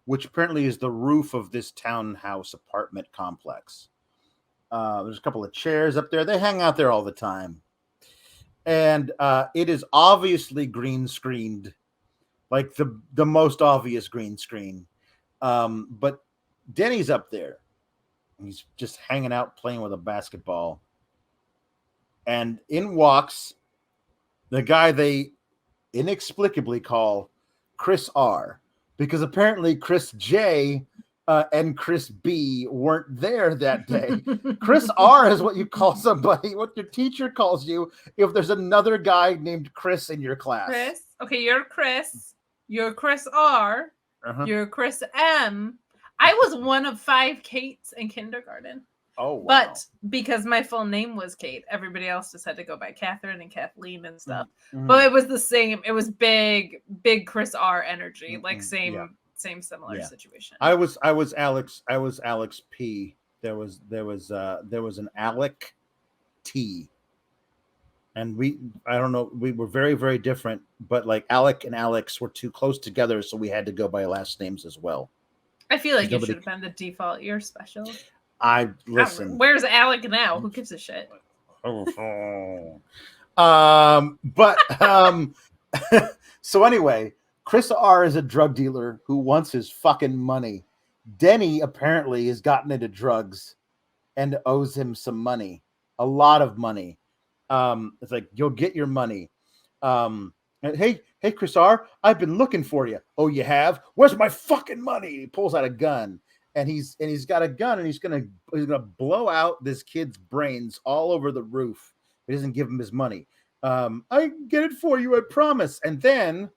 Speaker 1: which apparently is the roof of this townhouse apartment complex. There's a couple of chairs up there. They hang out there all the time. And it is obviously green screened, like the most obvious green screen. But Denny's up there. He's just hanging out playing with a basketball. And in walks the guy they inexplicably call Chris R. Because apparently Chris J and Chris B weren't there that day. Chris R is what you call somebody, what your teacher calls you if there's another guy named Chris in your class.
Speaker 2: Chris. Okay, you're Chris. You're Chris R. You're Chris M. I was one of 5 Kates in kindergarten.
Speaker 1: Oh, wow.
Speaker 2: But because my full name was Kate, everybody else just had to go by Catherine and Kathleen and stuff. Mm-hmm. But it was the same. It was big Chris R energy, like same similar situation.
Speaker 1: I was Alex P. There was an Alec T. And we were very, very different, but like Alec and Alex were too close together, so we had to go by last names as well.
Speaker 2: I feel like it should have been the default. You're special.
Speaker 1: Listen.
Speaker 2: Where's Alec now? Who gives a shit?
Speaker 1: So anyway, Chris R is a drug dealer who wants his fucking money. Denny apparently has gotten into drugs and owes him some money, a lot of money. It's like, you'll get your money. Hey, Chris R, I've been looking for you. Oh, you have? Where's my fucking money? He pulls out a gun, and he's got a gun, and he's gonna blow out this kid's brains all over the roof. He doesn't give him his money. I get it for you, I promise. And then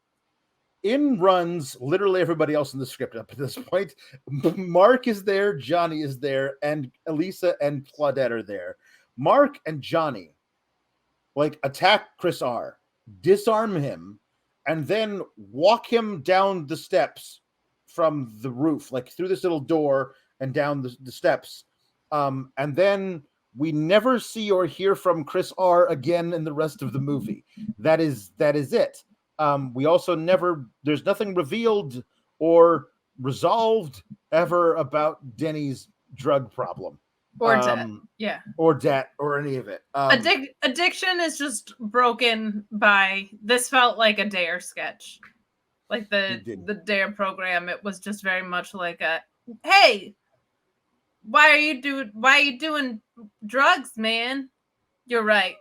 Speaker 1: in runs literally everybody else in the script up at this point. Mark is there, Johnny is there, and Elisa and Claudette are there. Mark and Johnny like attack Chris R, disarm him, and then walk him down the steps from the roof, like through this little door and down the steps. And then we never see or hear from Chris R again in the rest of the movie. That is it. We also there's nothing revealed or resolved ever about Denny's drug problem.
Speaker 2: Or debt. Yeah.
Speaker 1: Or debt or any of it.
Speaker 2: Addiction is just broken by, this felt like a Dare sketch. Like the Dare program, it was just very much like a, hey, why are you doing drugs, man? You're right.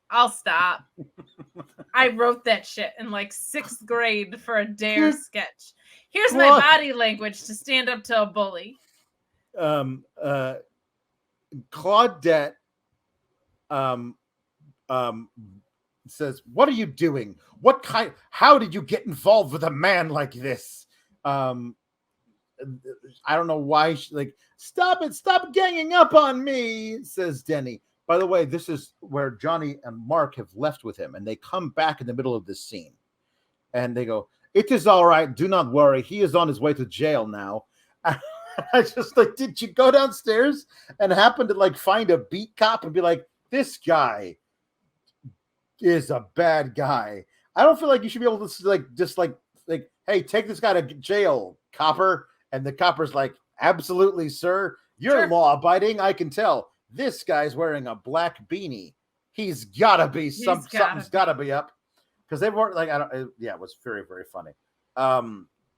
Speaker 2: I'll stop. I wrote that shit in like 6th grade for a Dare sketch. Here's my body language to stand up to a bully.
Speaker 1: Claudette says, "What are you doing? How did you get involved with a man like this?" I don't know why stop ganging up on me, says Denny. By the way, this is where Johnny and Mark have left with him, and they come back in the middle of this scene, and they go, "It is all right. Do not worry. He is on his way to jail now." I just did you go downstairs and happen to find a beat cop and be like, this guy is a bad guy? I don't feel like you should be able to just hey, take this guy to jail, copper, And the copper's like, absolutely, sir. You're
Speaker 2: Sure.
Speaker 1: law-abiding. I can tell. This guy's wearing a black beanie. He's gotta be something's gotta be up. Because they weren't like, I don't, yeah, it was very, very funny.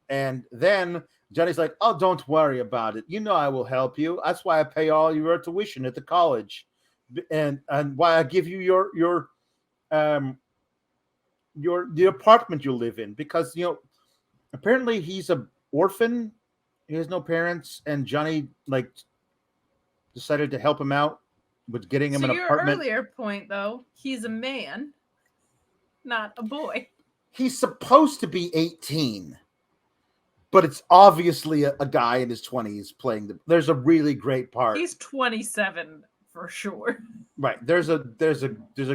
Speaker 1: And then Johnny's like, oh, don't worry about it. You know I will help you. That's why I pay all your tuition at the college. And why I give you the apartment you live in, because apparently he's an orphan. He has no parents, and Johnny decided to help him out with getting him an apartment.
Speaker 2: Your earlier point, though, he's a man, not a boy.
Speaker 1: He's supposed to be 18, but it's obviously a guy in his 20s playing there's a really great part.
Speaker 2: He's 27 for sure.
Speaker 1: Right. There's a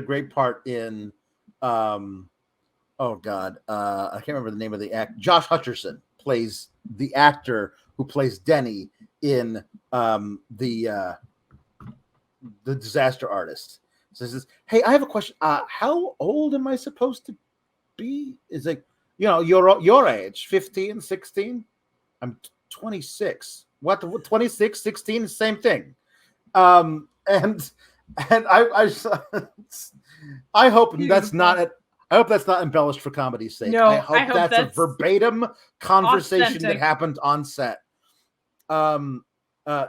Speaker 1: great part in oh God, I can't remember the name of the act. Josh Hutcherson plays the actor who plays Denny in the Disaster Artist. So says, hey, I have a question. How old am I supposed to be? Is like, your age, 15, 16? I'm 26. What, 26, 16, same thing. And I hope that's not it. I hope that's not embellished for comedy's sake.
Speaker 2: No,
Speaker 1: I hope that's a verbatim conversation
Speaker 2: authentic.
Speaker 1: that happened on set.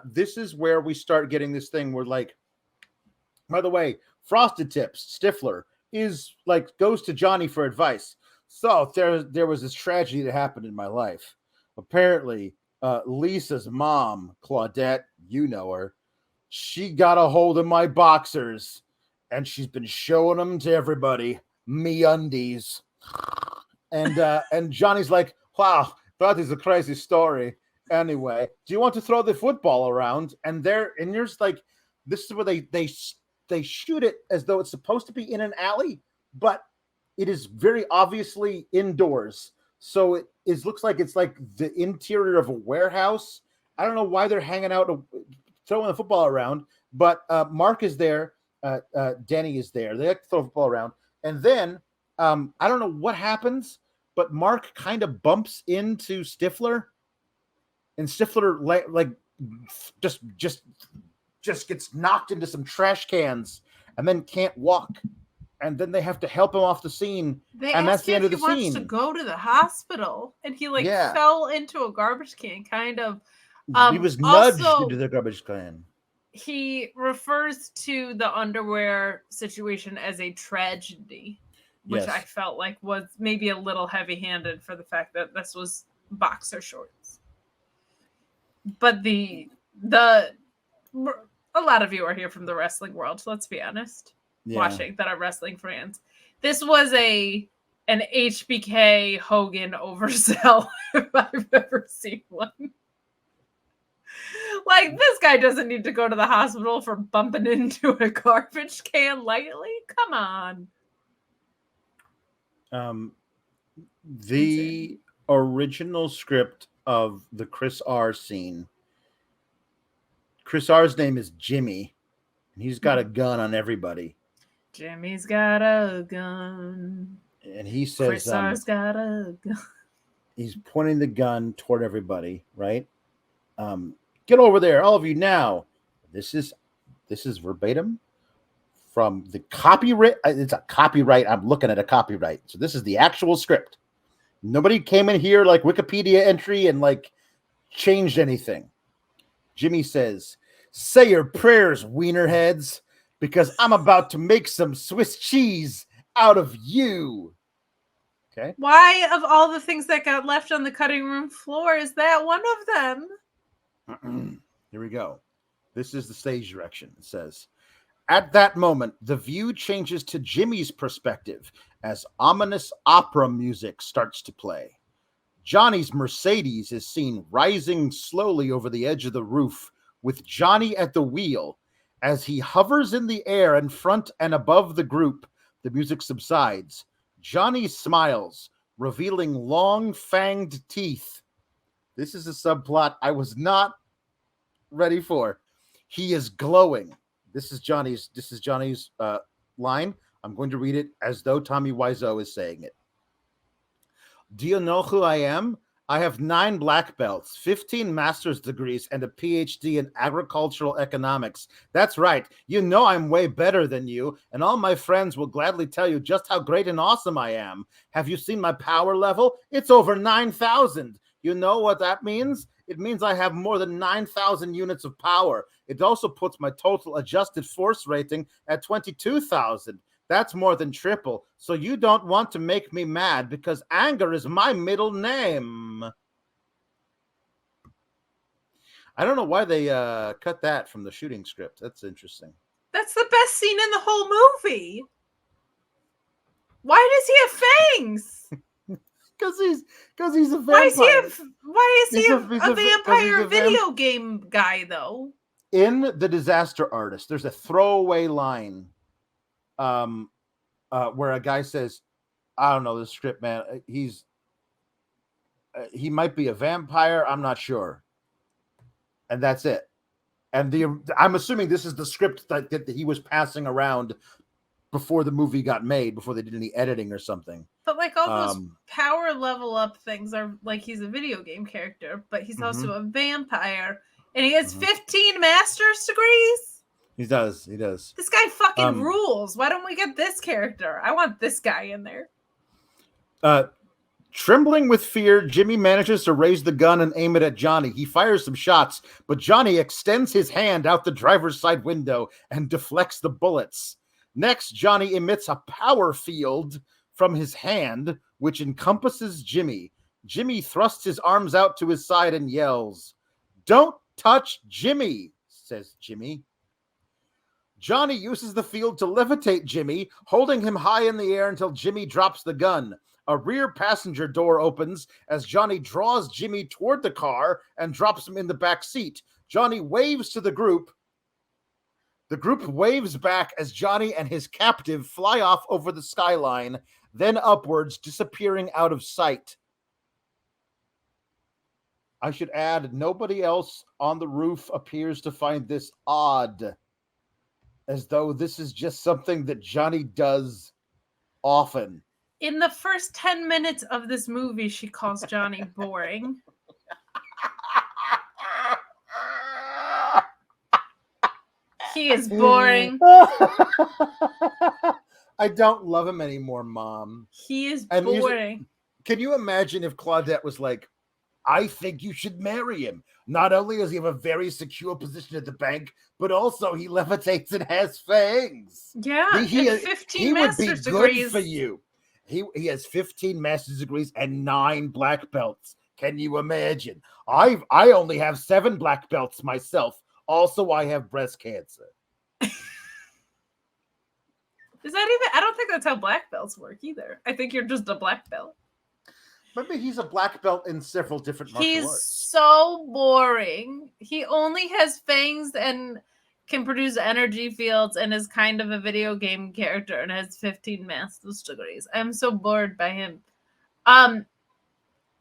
Speaker 1: This is where we start getting this thing where, like, by the way, Frosted Tips, Stifler, goes to Johnny for advice. So there was this tragedy that happened in my life. Apparently, Lisa's mom, Claudette, you know her, she got a hold of my boxers, and she's been showing them to everybody. Me undies. And Johnny's like, wow, that is a crazy story. Anyway, do you want to throw the football around? And there's like, this is where they shoot it as though it's supposed to be in an alley, but it is very obviously indoors. So it looks like it's like the interior of a warehouse. I don't know why they're hanging out throwing the football around, but Mark is there. Denny is there. They like to throw the football around. And then I don't know what happens, but Mark kind of bumps into Stifler, and Stifler like just gets knocked into some trash cans and then can't walk. And then they have to help him off the scene. And that's the end of the scene. He wants
Speaker 2: to go to the hospital, and he fell into a garbage can, kind of.
Speaker 1: He was nudged into the garbage can.
Speaker 2: He refers to the underwear situation as a tragedy, which I felt like was maybe a little heavy-handed for the fact that this was boxer shorts. But a lot of you are here from the wrestling world, so let's be honest. Watching that are wrestling fans. This was an HBK Hogan oversell if I've ever seen one. Like, this guy doesn't need to go to the hospital for bumping into a garbage can lightly. Come on.
Speaker 1: The original script of the Chris R scene. Chris R's name is Jimmy, and he's got a gun on everybody.
Speaker 2: Jimmy's got a gun.
Speaker 1: And he says,
Speaker 2: Chris R's got a gun.
Speaker 1: He's pointing the gun toward everybody, right? Get over there, all of you now. This is verbatim from the copyright. It's a copyright. I'm looking at a copyright. So this is the actual script. Nobody came in here like Wikipedia entry and like changed anything. Jimmy says, say your prayers, wienerheads, because I'm about to make some Swiss cheese out of you. Okay.
Speaker 2: Why, of all the things that got left on the cutting room floor, is that one of them?
Speaker 1: Here we go. This is the stage direction. It says, at that moment, the view changes to Jimmy's perspective as ominous opera music starts to play. Johnny's Mercedes is seen rising slowly over the edge of the roof, with Johnny at the wheel. As he hovers in the air in front and above the group, the music subsides. Johnny smiles, revealing long fanged teeth. This is a subplot I was not ready for. He is glowing. This is Johnny's line. I'm going to read it as though Tommy Wiseau is saying it. Do you know who I am? I have 9 black belts, 15 master's degrees, and a PhD in agricultural economics. That's right. You know I'm way better than you, and all my friends will gladly tell you just how great and awesome I am. Have you seen my power level? It's over 9,000. You know what that means? It means I have more than 9,000 units of power. It also puts my total adjusted force rating at 22,000. That's more than triple. So you don't want to make me mad because anger is my middle name. I don't know why they cut that from the shooting script. That's interesting.
Speaker 2: That's the best scene in the whole movie. Why does he have fangs?
Speaker 1: Because he's a vampire.
Speaker 2: Why is he a vampire video game guy though?
Speaker 1: In The Disaster Artist, there's a throwaway line where a guy says, I don't know the script, man. He might be a vampire. I'm not sure. And that's it. And I'm assuming this is the script that he was passing around before the movie got made, before they did any editing or something.
Speaker 2: But like all those power level up things are like he's a video game character, but he's also a vampire. And he has 15 master's degrees. He does. This guy fucking rules. Why don't we get this character? I want this guy in there.
Speaker 1: Trembling with fear, Jimmy manages to raise the gun and aim it at Johnny. He fires some shots, but Johnny extends his hand out the driver's side window and deflects the bullets. Next, Johnny emits a power field from his hand, which encompasses Jimmy. Jimmy thrusts his arms out to his side and yells, "Don't touch Jimmy," says Jimmy. Johnny uses the field to levitate Jimmy, holding him high in the air until Jimmy drops the gun. A rear passenger door opens as Johnny draws Jimmy toward the car and drops him in the back seat. Johnny waves to the group. The group waves back as Johnny and his captive fly off over the skyline, then upwards, disappearing out of sight. I should add, nobody else on the roof appears to find this odd, as though this is just something that Johnny does often.
Speaker 2: In the first 10 minutes of this movie, she calls Johnny boring. He is boring.
Speaker 1: I don't love him anymore, Mom.
Speaker 2: He is boring.
Speaker 1: Can you imagine if Claudette was like, I think you should marry him. Not only does he have a very secure position at the bank, but also he levitates and has fangs.
Speaker 2: Yeah,
Speaker 1: he
Speaker 2: 15
Speaker 1: would
Speaker 2: master's
Speaker 1: be
Speaker 2: degrees.
Speaker 1: good for you. He has 15 master's degrees and 9 black belts. Can you imagine? I only have 7 black belts myself. Also, I have breast cancer.
Speaker 2: Is that even? I don't think that's how black belts work either. I think you're just a black belt.
Speaker 1: Maybe he's a black belt in several different martial arts.
Speaker 2: He's so boring. He only has fangs and can produce energy fields and is kind of a video game character and has 15 master's degrees. I'm so bored by him. I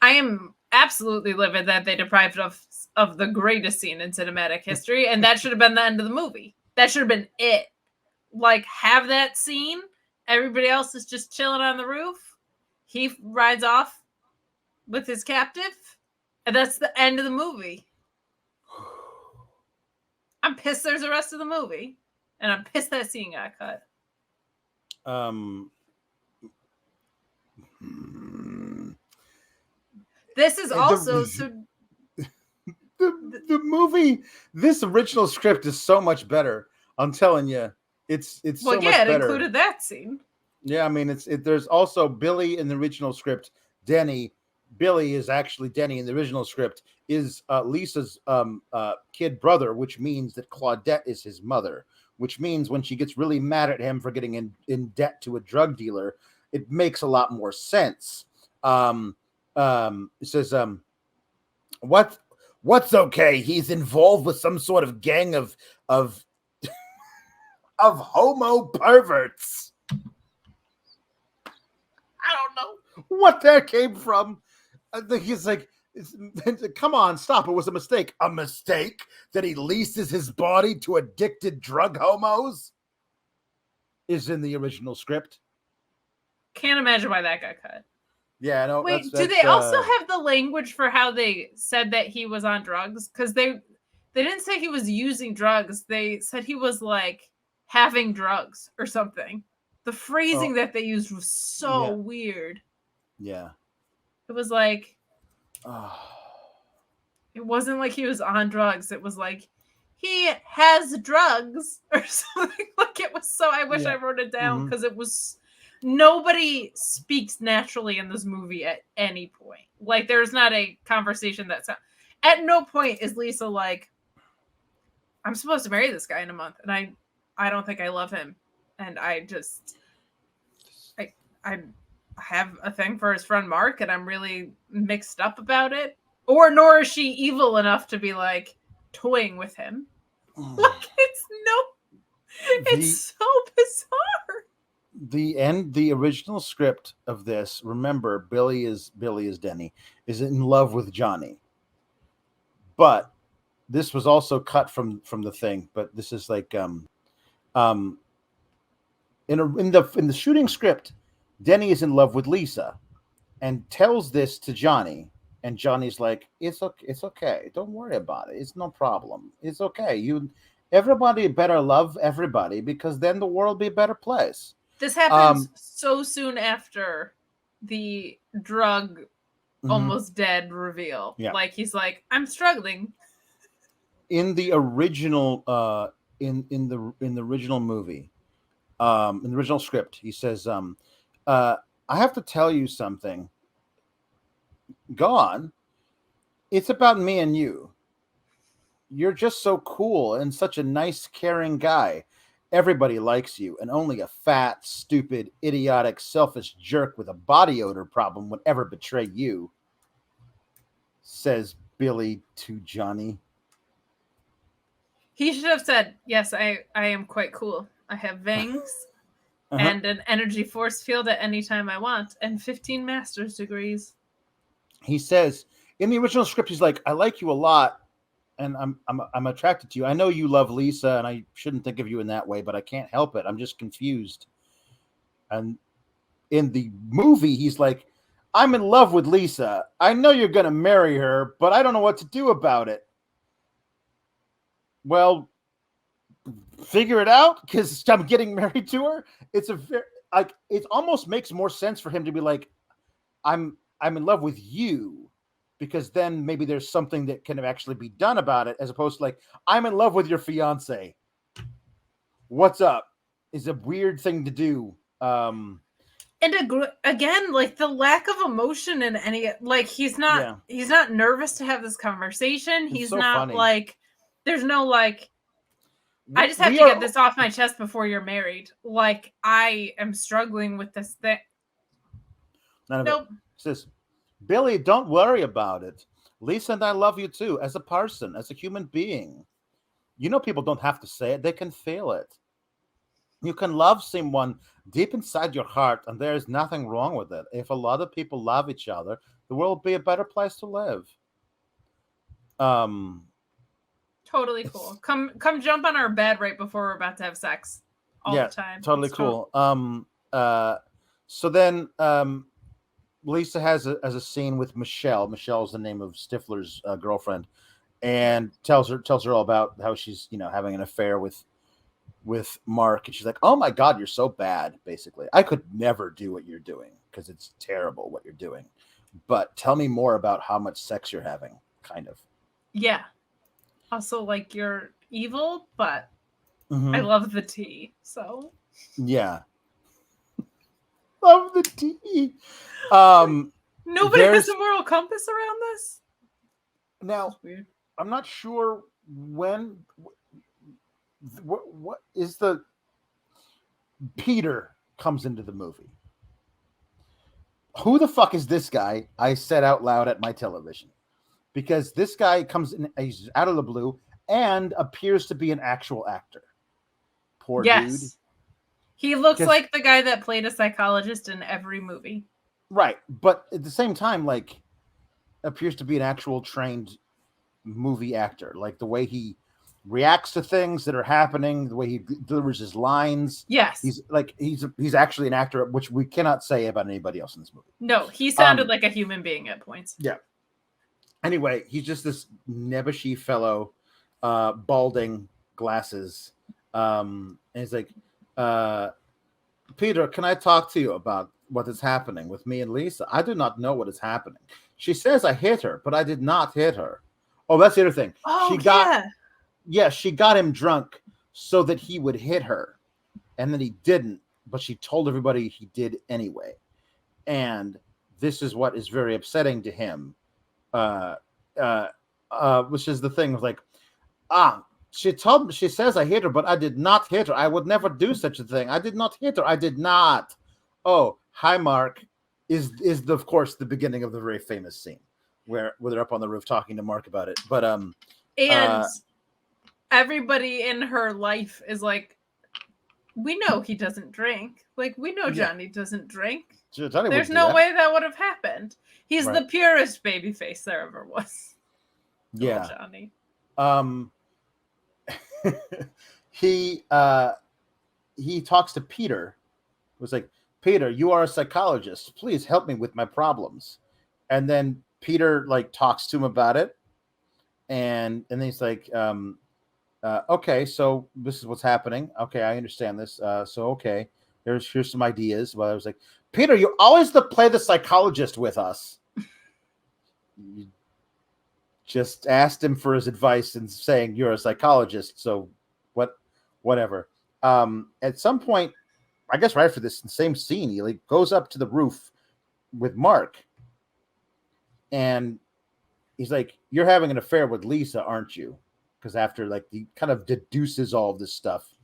Speaker 2: am absolutely livid that they deprived us of the greatest scene in cinematic history, and that should have been the end of the movie. That should have been it. Like, have that scene. Everybody else is just chilling on the roof. He rides off with his captive, and that's the end of the movie. I'm pissed there's the rest of the movie, and I'm pissed that scene got cut. This is also
Speaker 1: the movie. This original script is so much better. I'm telling you, it's so much better.
Speaker 2: It included that scene.
Speaker 1: Yeah, I mean, there's also Billy in the original script. Billy is actually Denny in the original script, is Lisa's kid brother, which means that Claudette is his mother, which means when she gets really mad at him for getting in debt to a drug dealer, it makes a lot more sense. It says, what's okay? He's involved with some sort of gang of homo perverts. I don't know what that came from. He's like, come on, stop. It was a mistake. A mistake that he leases his body to addicted drug homos is in the original script.
Speaker 2: Can't imagine why that got cut.
Speaker 1: Yeah, no.
Speaker 2: Wait,
Speaker 1: That's
Speaker 2: do they also have the language for how they said that he was on drugs? Because they didn't say he was using drugs. They said he was like having drugs or something. The phrasing that they used was so weird.
Speaker 1: Yeah.
Speaker 2: It was like, it wasn't like he was on drugs. It was like he has drugs or something. Like it was so. I wish I wrote it down because it was. Nobody speaks naturally in this movie at any point. Like there's not a conversation that's at no point is Lisa like, I'm supposed to marry this guy in a month, and I don't think I love him, and I have a thing for his friend Mark, and I'm really mixed up about it. Or nor is she evil enough to be like toying with him. Like it's so bizarre.
Speaker 1: The original script of this, remember, Billy is Denny, is in love with Johnny. But this was also cut from the thing, but this is like in the shooting script, Denny is in love with Lisa and tells this to Johnny, and Johnny's like, it's okay, don't worry about it, it's no problem, it's okay, everybody better love everybody because then the world will be a better place.
Speaker 2: This happens so soon after the drug almost dead reveal. Yeah. Like he's like, I'm struggling.
Speaker 1: In the original in the original movie, in the original script, he says, I have to tell you something. Go on. It's about me and you. You're just so cool and such a nice, caring guy. Everybody likes you, and only a fat, stupid, idiotic, selfish jerk with a body odor problem would ever betray you, says Billy to Johnny.
Speaker 2: He should have said, yes, I am quite cool. I have vangs and an energy force field at any time I want, and 15 master's degrees.
Speaker 1: He says, in the original script, he's like, I like you a lot, and I'm attracted to you. I know you love Lisa, and I shouldn't think of you in that way, but I can't help it. I'm just confused. And in the movie, he's like, I'm in love with Lisa. I know you're going to marry her, but I don't know what to do about it. Well, figure it out, because I'm getting married to her. It's it almost makes more sense for him to be like, I'm in love with you, because then maybe there's something that can actually be done about it, as opposed to like, I'm in love with your fiance. What's up? Is a weird thing to do.
Speaker 2: And again, like the lack of emotion in any, like he's not nervous to have this conversation. He's so not funny. Like, there's no like, I just have to get this off my chest before you're married. Like, I am struggling with this thing.
Speaker 1: None of it. Says, Billy, don't worry about it. Lisa and I love you too, as a person, as a human being. You know, people don't have to say it, they can feel it. You can love someone deep inside your heart, and there is nothing wrong with it. If a lot of people love each other, the world will be a better place to live.
Speaker 2: Totally cool. Come jump on our bed right before we're about to have sex all the time.
Speaker 1: Totally cool. So then Lisa has a scene with Michelle. Michelle's the name of Stifler's girlfriend, and tells her all about how she's, having an affair with Mark, and she's like, "Oh my God, you're so bad." Basically, I could never do what you're doing because it's terrible what you're doing. But tell me more about how much sex you're having, kind of.
Speaker 2: Yeah. Also, like, you're evil, but I love the tea. So
Speaker 1: yeah. Love the tea.
Speaker 2: Nobody has a moral compass around this.
Speaker 1: Now, I'm not sure when. What is the Peter comes into the movie? Who the fuck is this guy? I said out loud at my television, because this guy comes in, he's out of the blue and appears to be an actual actor. Poor dude.
Speaker 2: He looks like the guy that played a psychologist in every movie.
Speaker 1: Right. But at the same time, like, appears to be an actual trained movie actor. Like the way he reacts to things that are happening, the way he delivers his lines.
Speaker 2: Yes.
Speaker 1: He's actually an actor, which we cannot say about anybody else in this movie.
Speaker 2: No, he sounded like a human being at points.
Speaker 1: Yeah. Anyway, he's just this nebbishy fellow, balding, glasses. And he's like, Peter, can I talk to you about what is happening with me and Lisa? I do not know what is happening. She says I hit her, but I did not hit her. Oh, that's the other thing.
Speaker 2: Oh,
Speaker 1: she got him drunk so that he would hit her. And then he didn't, but she told everybody he did anyway. And this is what is very upsetting to him. Which is the thing of like, she says I hit her, but I did not hit her. I would never do such a thing. I did not hit her. I did not. Oh, hi, Mark. Is of course the beginning of the very famous scene where they're up on the roof talking to Mark about it. But
Speaker 2: and everybody in her life is like, we know he doesn't drink. Like, we know Johnny doesn't drink. There's no way that would have happened. He's the purest baby face there ever was.
Speaker 1: Yeah.
Speaker 2: Oh, Johnny.
Speaker 1: He talks to Peter. It was like, Peter, you are a psychologist. Please help me with my problems. And then Peter like talks to him about it. And then he's like, okay, so this is what's happening. Okay, I understand this. So okay, here's some ideas. Well, I was like, Peter, you always play the psychologist with us. You just asked him for his advice and saying you're a psychologist. So whatever. At some point, I guess right after this same scene, he like goes up to the roof with Mark, and he's like, "You're having an affair with Lisa, aren't you?" Because after like he kind of deduces all of this stuff.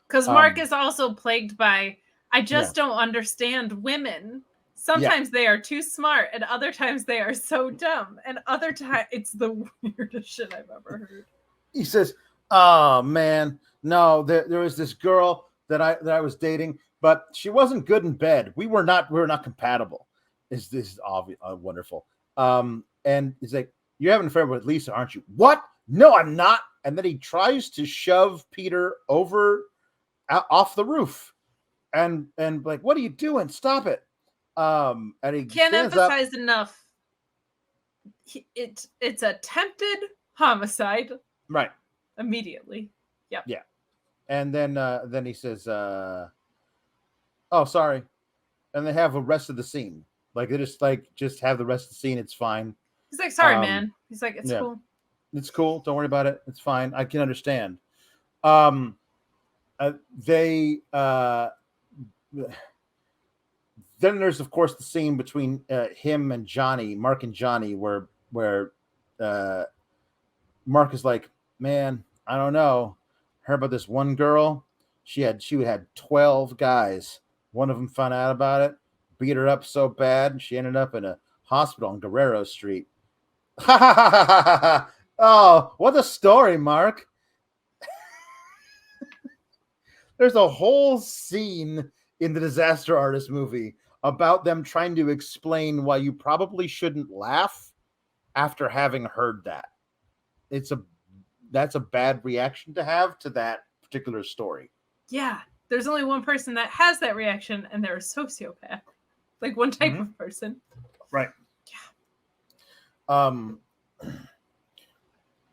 Speaker 2: Because Mark is also plagued by, I just don't understand women. Sometimes they are too smart, and other times they are so dumb, and other times it's the weirdest shit I've ever heard.
Speaker 1: He says, "Oh man, no, there was this girl that I was dating, but she wasn't good in bed. We were not compatible." This is obvious, wonderful. And he's like, "You're having an affair with Lisa, aren't you?" "What? No, I'm not." And then he tries to shove Peter off the roof, and like, "What are you doing? Stop it!" And he
Speaker 2: can't emphasize enough. It's attempted homicide,
Speaker 1: right?
Speaker 2: Immediately. Yep.
Speaker 1: Yeah. And then he says, "Oh, sorry," and they have the rest of the scene. Like they just have the rest of the scene. It's fine.
Speaker 2: He's like, "Sorry, man." He's like, "It's cool.
Speaker 1: It's cool. Don't worry about it. It's fine. I can understand." Then there's of course the scene between him and Johnny, Mark and Johnny, where Mark is like, "Man, I don't know. Heard about this one girl. She had 12 guys. One of them found out about it, beat her up so bad, she ended up in a hospital on Guerrero Street." Oh, what a story, Mark. There's a whole scene in the Disaster Artist movie about them trying to explain why you probably shouldn't laugh after having heard that. That's a bad reaction to have to that particular story.
Speaker 2: Yeah, there's only one person that has that reaction, and they're a sociopath. Like one type of person.
Speaker 1: Right.
Speaker 2: Yeah.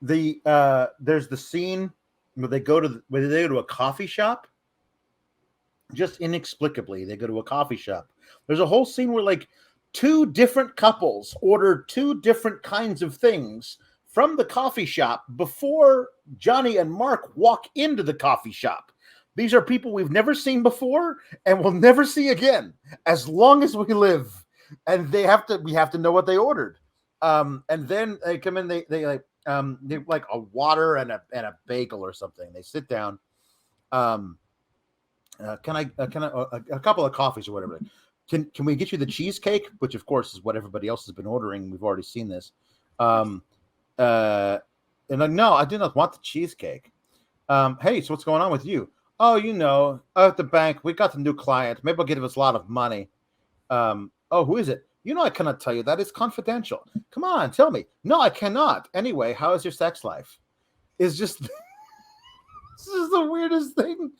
Speaker 1: There's the scene where they go to a coffee shop. Just inexplicably, they go to a coffee shop. There's a whole scene where like two different couples order two different kinds of things from the coffee shop before Johnny and Mark walk into the coffee shop. These are people we've never seen before and will never see again as long as we live. And we have to know what they ordered. And then they come in, they like a water and a bagel or something. They sit down. Can I a couple of coffees or whatever. Can we get you the cheesecake? Which of course is what everybody else has been ordering. We've already seen this. And like, no, I do not want the cheesecake. Hey, so what's going on with you? Oh, at the bank, we got a new client. Maybe I'll give us a lot of money. Oh, who is it? I cannot tell you that. It's confidential. Come on, tell me. No, I cannot. Anyway, how is your sex life? It's just This is the weirdest thing.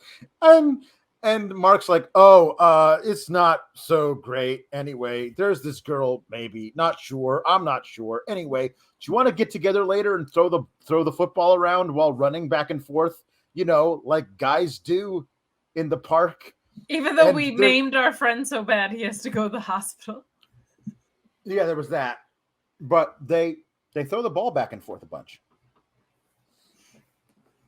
Speaker 1: And Mark's like, oh, it's not so great. Anyway, there's this girl, maybe. Not sure. I'm not sure. Anyway, do you want to get together later and throw the football around while running back and forth? You know, like guys do in the park.
Speaker 2: Even though we maimed our friend so bad he has to go to the hospital.
Speaker 1: Yeah, there was that. But they throw the ball back and forth a bunch.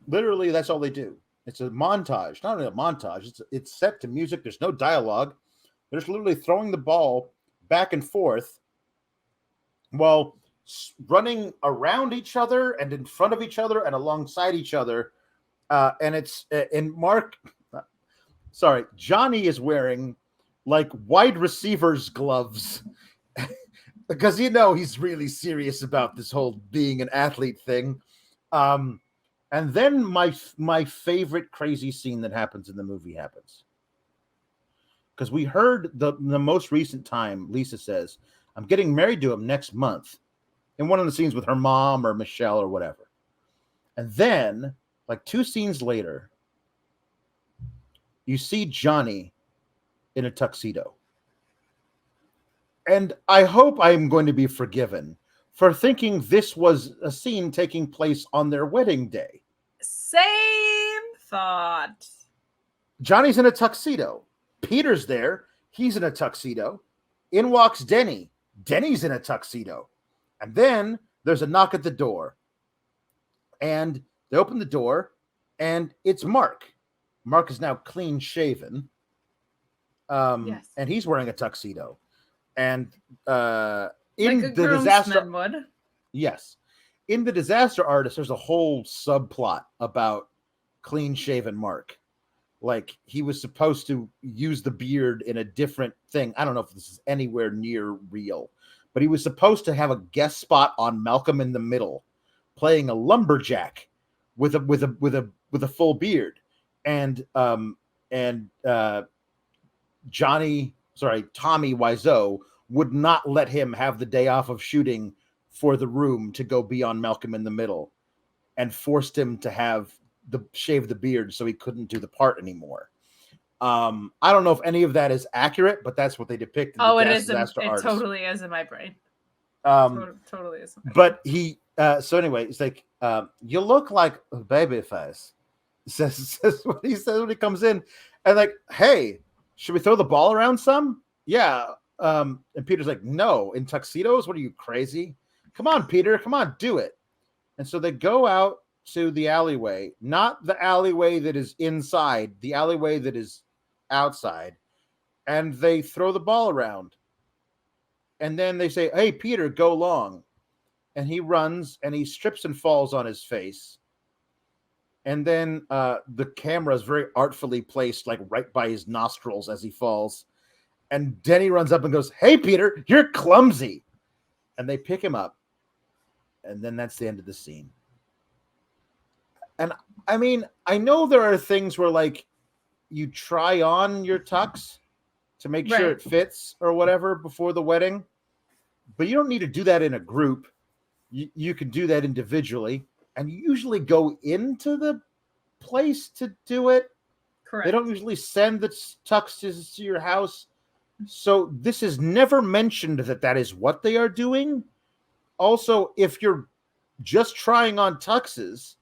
Speaker 1: Literally, that's all they do. It's a montage. Not only a montage, it's set to music. There's no dialogue. They're just literally throwing the ball back and forth while running around each other and in front of each other and alongside each other. Johnny is wearing like wide receivers gloves because he's really serious about this whole being an athlete thing. And then my favorite crazy scene that happens in the movie happens. Because we heard the most recent time, Lisa says, I'm getting married to him next month. In one of the scenes with her mom or Michelle or whatever. And then, like 2 scenes later, you see Johnny in a tuxedo. And I hope I'm going to be forgiven for thinking this was a scene taking place on their wedding day.
Speaker 2: Same thought.
Speaker 1: Johnny's in a tuxedo. Peter's there. He's in a tuxedo. In walks Denny. Denny's in a tuxedo. And then there's a knock at the door. And they open the door, and it's Mark. Mark is now clean shaven.
Speaker 2: Yes.
Speaker 1: And he's wearing a tuxedo. And
Speaker 2: in like the disaster would.
Speaker 1: Yes. In The Disaster Artist, there's a whole subplot about clean-shaven Mark. Like, he was supposed to use the beard in a different thing. I don't know if this is anywhere near real, but he was supposed to have a guest spot on Malcolm in the Middle, playing a lumberjack with a full beard. And Tommy Wiseau would not let him have the day off of shooting for The Room to go be on Malcolm in the Middle, and forced him to shave the beard so he couldn't do the part anymore. I don't know if any of that is accurate, but that's what they depicted.
Speaker 2: It is. It totally is in my brain. Totally is.
Speaker 1: But he. So anyway, it's like you look like a baby face. Says what he says when he comes in, and like, hey, should we throw the ball around some? Yeah. And Peter's like, no, in tuxedos? What are you, crazy? Come on, Peter. Come on, do it. And so they go out to the alleyway, not the alleyway that is inside, the alleyway that is outside, and they throw the ball around. And then they say, hey, Peter, go long. And he runs, and he strips and falls on his face. And then the camera is very artfully placed, like right by his nostrils as he falls. And Denny runs up and goes, hey, Peter, you're clumsy. And they pick him up. And then that's the end of the scene. And I mean, I know there are things where like you try on your tux to make sure it fits or whatever before the wedding, but you don't need to do that in a group. You can do that individually, and you usually go into the place to do it.
Speaker 2: Correct.
Speaker 1: They don't usually send the tuxes to your house. So this is never mentioned that is what they are doing. Also, if you're just trying on tuxes,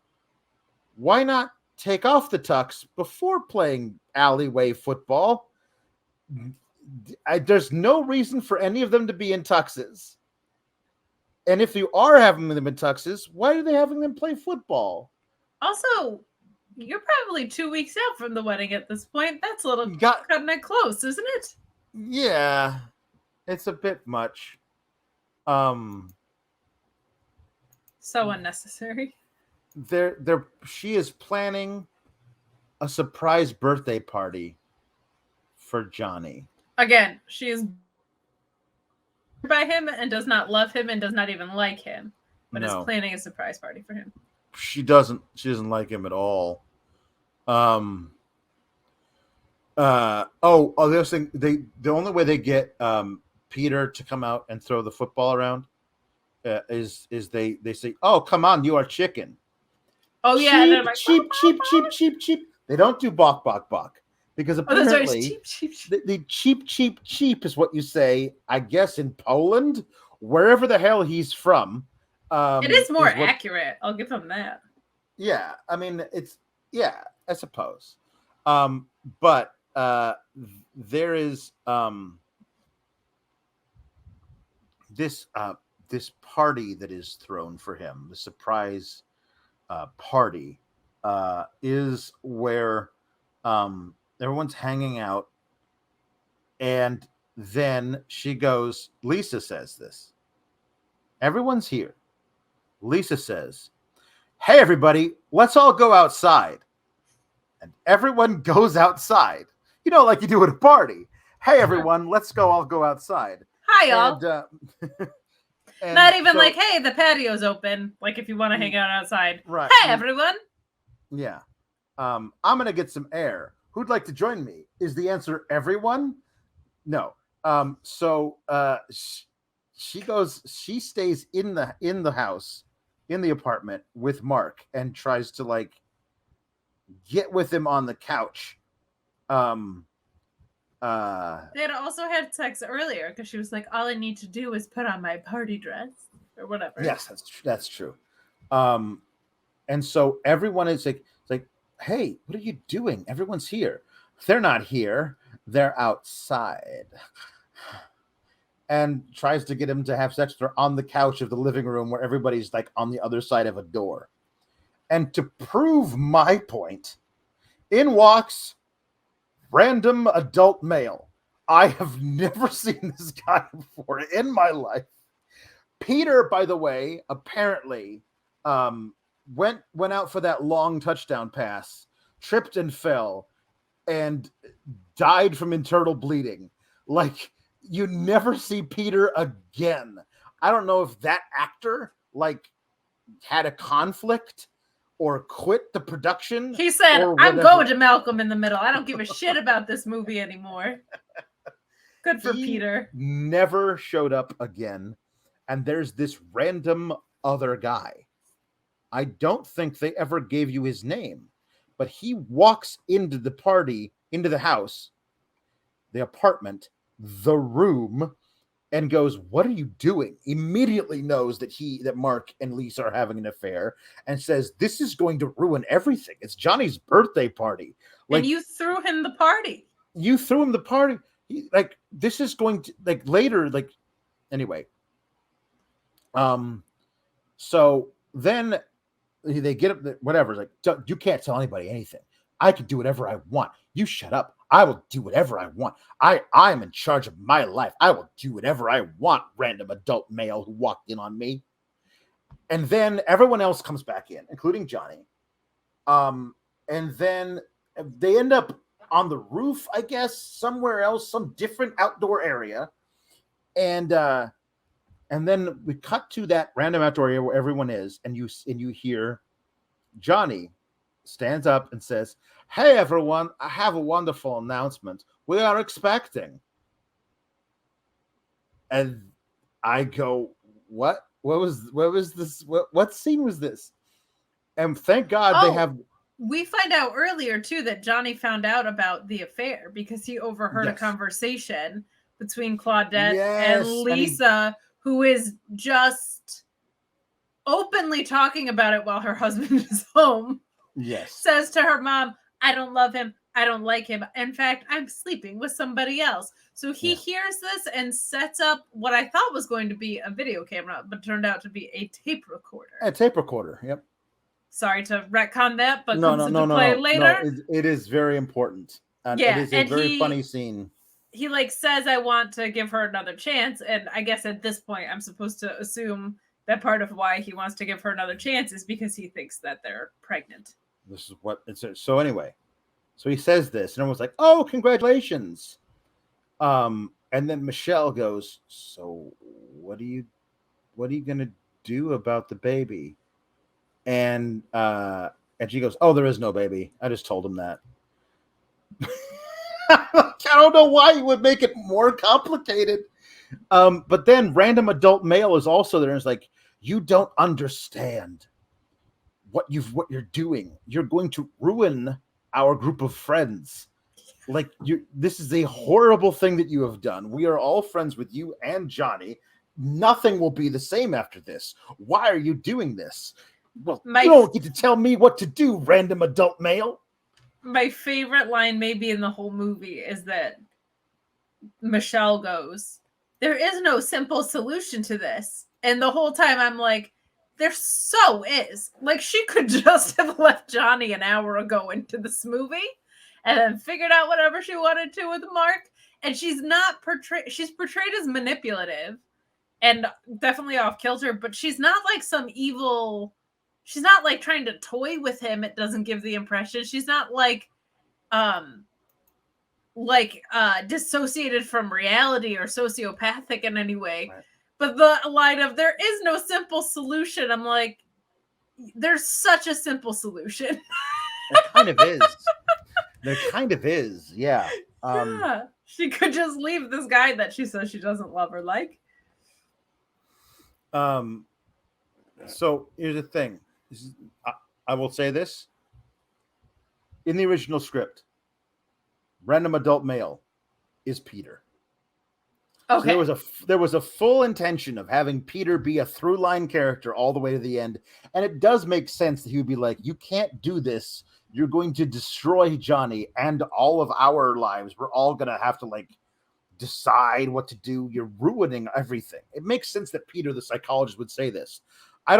Speaker 1: why not take off the tux before playing alleyway football? There's no reason for any of them to be in tuxes. And if you are having them in tuxes, why are they having them play football?
Speaker 2: Also, you're probably 2 weeks out from the wedding at this point. That's a little cutting it close, isn't it?
Speaker 1: Yeah, it's a bit much.
Speaker 2: So unnecessary.
Speaker 1: She is planning a surprise birthday party for Johnny.
Speaker 2: Again, she is by him and does not love him and does not even like him, but is planning a surprise party for him.
Speaker 1: She doesn't like him at all. The other thing, the only way they get Peter to come out and throw the football around is they say, "Oh, come on, you are chicken."
Speaker 2: Oh yeah,
Speaker 1: cheap,
Speaker 2: and they're like,
Speaker 1: cheap, cheap, cheap, cheap, cheap. They don't do bok, bok, bok. Because apparently
Speaker 2: cheap, cheap, cheap.
Speaker 1: The cheap, cheap, cheap is what you say, I guess, in Poland, wherever the hell he's from.
Speaker 2: It is more accurate. I'll give him that.
Speaker 1: Yeah, I mean, I suppose. But there is this party that is thrown for him, the surprise party, is where everyone's hanging out, and then Lisa says this. Everyone's here. Lisa says, "Hey, everybody, let's all go outside." And everyone goes outside. Like you do at a party. Hey, everyone, let's all go outside.
Speaker 2: Hi, y'all.
Speaker 1: And
Speaker 2: not even like, hey, the patio's open. Like if you want to hang out outside.
Speaker 1: Right.
Speaker 2: Hey, everyone.
Speaker 1: Yeah. I'm going to get some air. Who'd like to join me? Is the answer everyone? No. So she stays in the house, in the apartment with Mark, and tries to like get with him on the couch. They
Speaker 2: had also had sex earlier because she was like, all I need to do is put on my party dress or whatever.
Speaker 1: Yes, that's true. And so everyone is like, hey, what are you doing? Everyone's here. They're not here. They're outside. And tries to get him to have sex with her on the couch of the living room where everybody's like on the other side of a door. And to prove my point, in walks random adult male. I have never seen this guy before in my life. Peter, by the way, apparently went out for that long touchdown pass, tripped and fell, and died from internal bleeding. Like, you never see Peter again. I don't know if that actor like had a conflict or quit the production.
Speaker 2: He said, I'm going to Malcolm in the Middle. I don't give a shit about this movie anymore. Good for Peter.
Speaker 1: Never showed up again. And there's this random other guy. I don't think they ever gave you his name, but he walks into the party, into the house, the apartment, the room, and goes, what are you doing? Immediately knows that Mark and Lisa are having an affair and says, this is going to ruin everything. It's Johnny's birthday party. Like,
Speaker 2: and you threw him the party.
Speaker 1: You threw him the party. This is going to, like, later, like, anyway. So then they get up, whatever. It's like, you can't tell anybody anything. I can do whatever I want. You shut up. I will do whatever I want. I'm in charge of my life. I will do whatever I want, random adult male who walked in on me. And then everyone else comes back in, including Johnny. And then they end up on the roof, I guess, somewhere else, some different outdoor area. And then we cut to that random outdoor area where everyone is, and you hear Johnny stands up and says, hey, everyone, I have a wonderful announcement. We are expecting. And I go, what? What was this? What scene was this? And thank God they have.
Speaker 2: We find out earlier, too, that Johnny found out about the affair because he overheard a conversation between Claudette and Lisa, who is just openly talking about it while her husband is home.
Speaker 1: Yes.
Speaker 2: Says to her mom, I don't love him. I don't like him. In fact, I'm sleeping with somebody else. So he hears this and sets up what I thought was going to be a video camera, but turned out to be a tape recorder.
Speaker 1: A tape recorder, yep.
Speaker 2: Sorry to retcon that, but comes into play later.
Speaker 1: No, it is very important. And it is a very funny scene.
Speaker 2: He says, I want to give her another chance. And I guess at this point, I'm supposed to assume that part of why he wants to give her another chance is because he thinks that they're pregnant.
Speaker 1: This is what it says. So anyway, so he says this, and everyone's like, oh, congratulations. And then Michelle goes, so what are you going to do about the baby? And she goes, oh, there is no baby. I just told him that. I don't know why you would make it more complicated. But then random adult male is also there and is like, you don't understand. what you're doing. You're going to ruin our group of friends. Like, this is a horrible thing that you have done. We are all friends with you and Johnny. Nothing will be the same after this. Why are you doing this? Well, you don't get to tell me what to do, random adult male.
Speaker 2: My favorite line maybe in the whole movie is that Michelle goes, there is no simple solution to this. And the whole time I'm like, there so is. Like, she could just have left Johnny an hour ago into this movie and then figured out whatever she wanted to with Mark. And she's portrayed as manipulative and definitely off kilter, but she's not like some evil. She's not like trying to toy with him. It doesn't give the impression. She's not like dissociated from reality or sociopathic in any way. Right. But the line of there is no simple solution, I'm like, there's such a simple solution.
Speaker 1: There kind of is. There kind of is, yeah.
Speaker 2: Yeah. She could just leave this guy that she says she doesn't love or like.
Speaker 1: So here's the thing. I will say this. In the original script, random adult male is Peter.
Speaker 2: Okay.
Speaker 1: So there was a full intention of having Peter be a through line character all the way to the end, and it does make sense that he would be like, "You can't do this. You're going to destroy Johnny and all of our lives. We're all gonna have to like decide what to do. You're ruining everything." It makes sense that Peter, the psychologist, would say this. I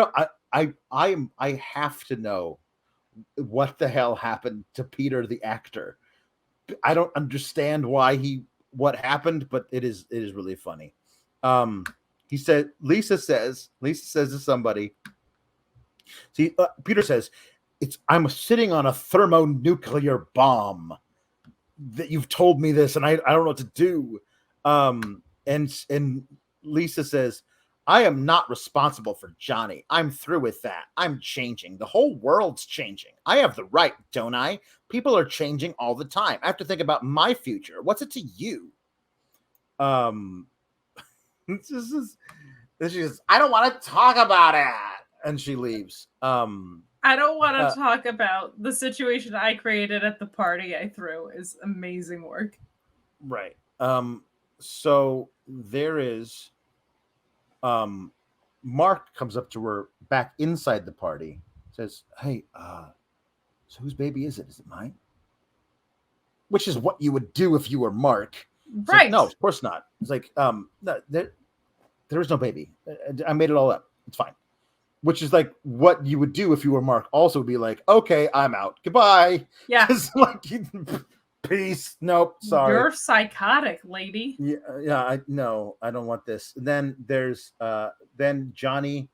Speaker 1: have to know what the hell happened to Peter, the actor. I don't understand what happened, but it is really funny. He said, Lisa says to somebody, see, Peter says, I'm sitting on a thermonuclear bomb that you've told me this, and I don't know what to do. And Lisa says, I am not responsible for Johnny. I'm through with that. I'm changing. The whole world's changing. I have the right, don't I? People are changing all the time. I have to think about my future. What's it to you? This is I don't want to talk about it. And she leaves.
Speaker 2: I don't want to talk about the situation I created at the party I threw. Is amazing work.
Speaker 1: Right. So there is Mark comes up to her back inside the party, says, "Hey, so whose baby is it? Is it mine?" Which is what you would do if you were Mark.
Speaker 2: Right.
Speaker 1: Like, no, of course not. It's like, no, there is no baby. I made it all up. It's fine. Which is like what you would do if you were Mark. Also be like, okay, I'm out. Goodbye.
Speaker 2: Yeah.
Speaker 1: It's like, peace. Nope. Sorry.
Speaker 2: You're psychotic, lady.
Speaker 1: Yeah. I don't want this. And then there's then Johnny,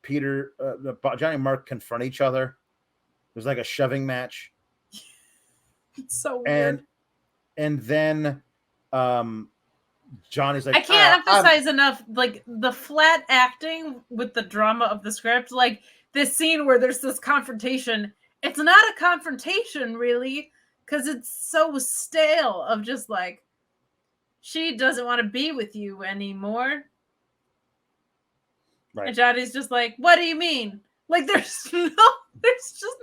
Speaker 1: Peter, Johnny and Mark confront each other. There's like a shoving match.
Speaker 2: It's so weird.
Speaker 1: And then Johnny's like,
Speaker 2: I can't emphasize enough, like, the flat acting with the drama of the script. Like, this scene where there's this confrontation. It's not a confrontation, really, because it's so stale of just like, she doesn't want to be with you anymore. Right. And Johnny's just like, what do you mean? Like, there's just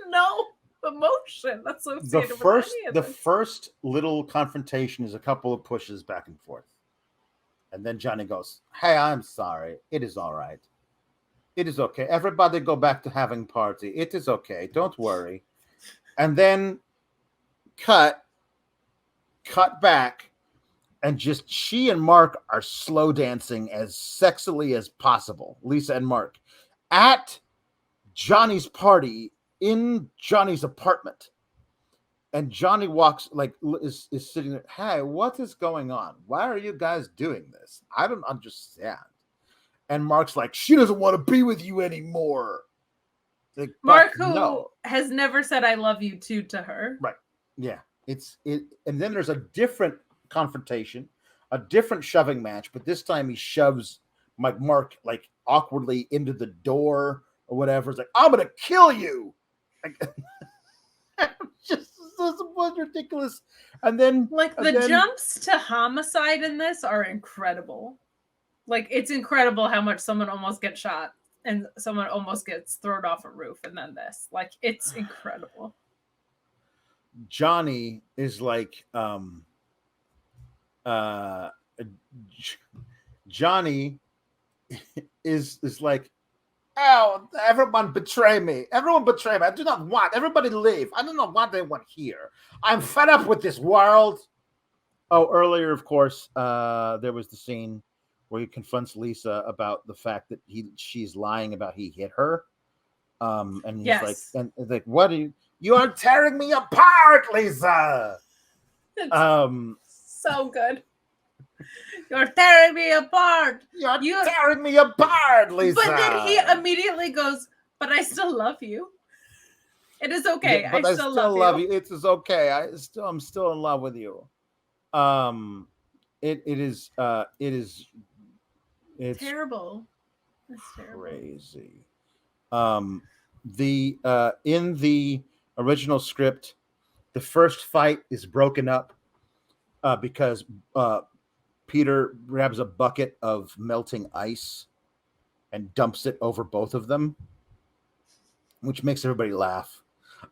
Speaker 2: no emotion. That's so
Speaker 1: the first little confrontation is a couple of pushes back and forth. And then Johnny goes, "Hey, I'm sorry. It is all right. It is okay. Everybody go back to having party. It is okay. Don't worry." And then cut back, and just she and Mark are slow dancing as sexily as possible. Lisa and Mark at Johnny's party in Johnny's apartment. And Johnny walks, like, is sitting there. "Hey, what is going on? Why are you guys doing this? I don't understand." And Mark's like, "She doesn't want to be with you anymore." Like,
Speaker 2: Mark, who has never said "I love you" to her.
Speaker 1: Right. Yeah. And then there's a different confrontation, a different shoving match, but this time he shoves Mark like awkwardly into the door or whatever. It's like, "I'm gonna kill you." Just this was ridiculous. And then
Speaker 2: jumps to homicide in this are incredible. Like, it's incredible how much someone almost gets shot. and someone almost gets thrown off a roof, and then this. Like, it's incredible.
Speaker 1: Johnny is like, Johnny is like, oh, everyone betray me. Everyone betray me. I do not want. Everybody leave. I do not want anyone here. I'm fed up with this world. Oh, earlier, of course, there was the scene where he confronts Lisa about the fact that she's lying about he hit her. And he's like, what are you are tearing me apart, Lisa.
Speaker 2: So good. You're tearing me apart.
Speaker 1: You're tearing me apart, Lisa.
Speaker 2: But then he immediately goes, but I still love you. It is okay.
Speaker 1: Yeah, but I still love you. It is okay. I'm still in love with you. It's
Speaker 2: terrible. It's terrible.
Speaker 1: Crazy. In the original script, the first fight is broken up because Peter grabs a bucket of melting ice and dumps it over both of them, which makes everybody laugh.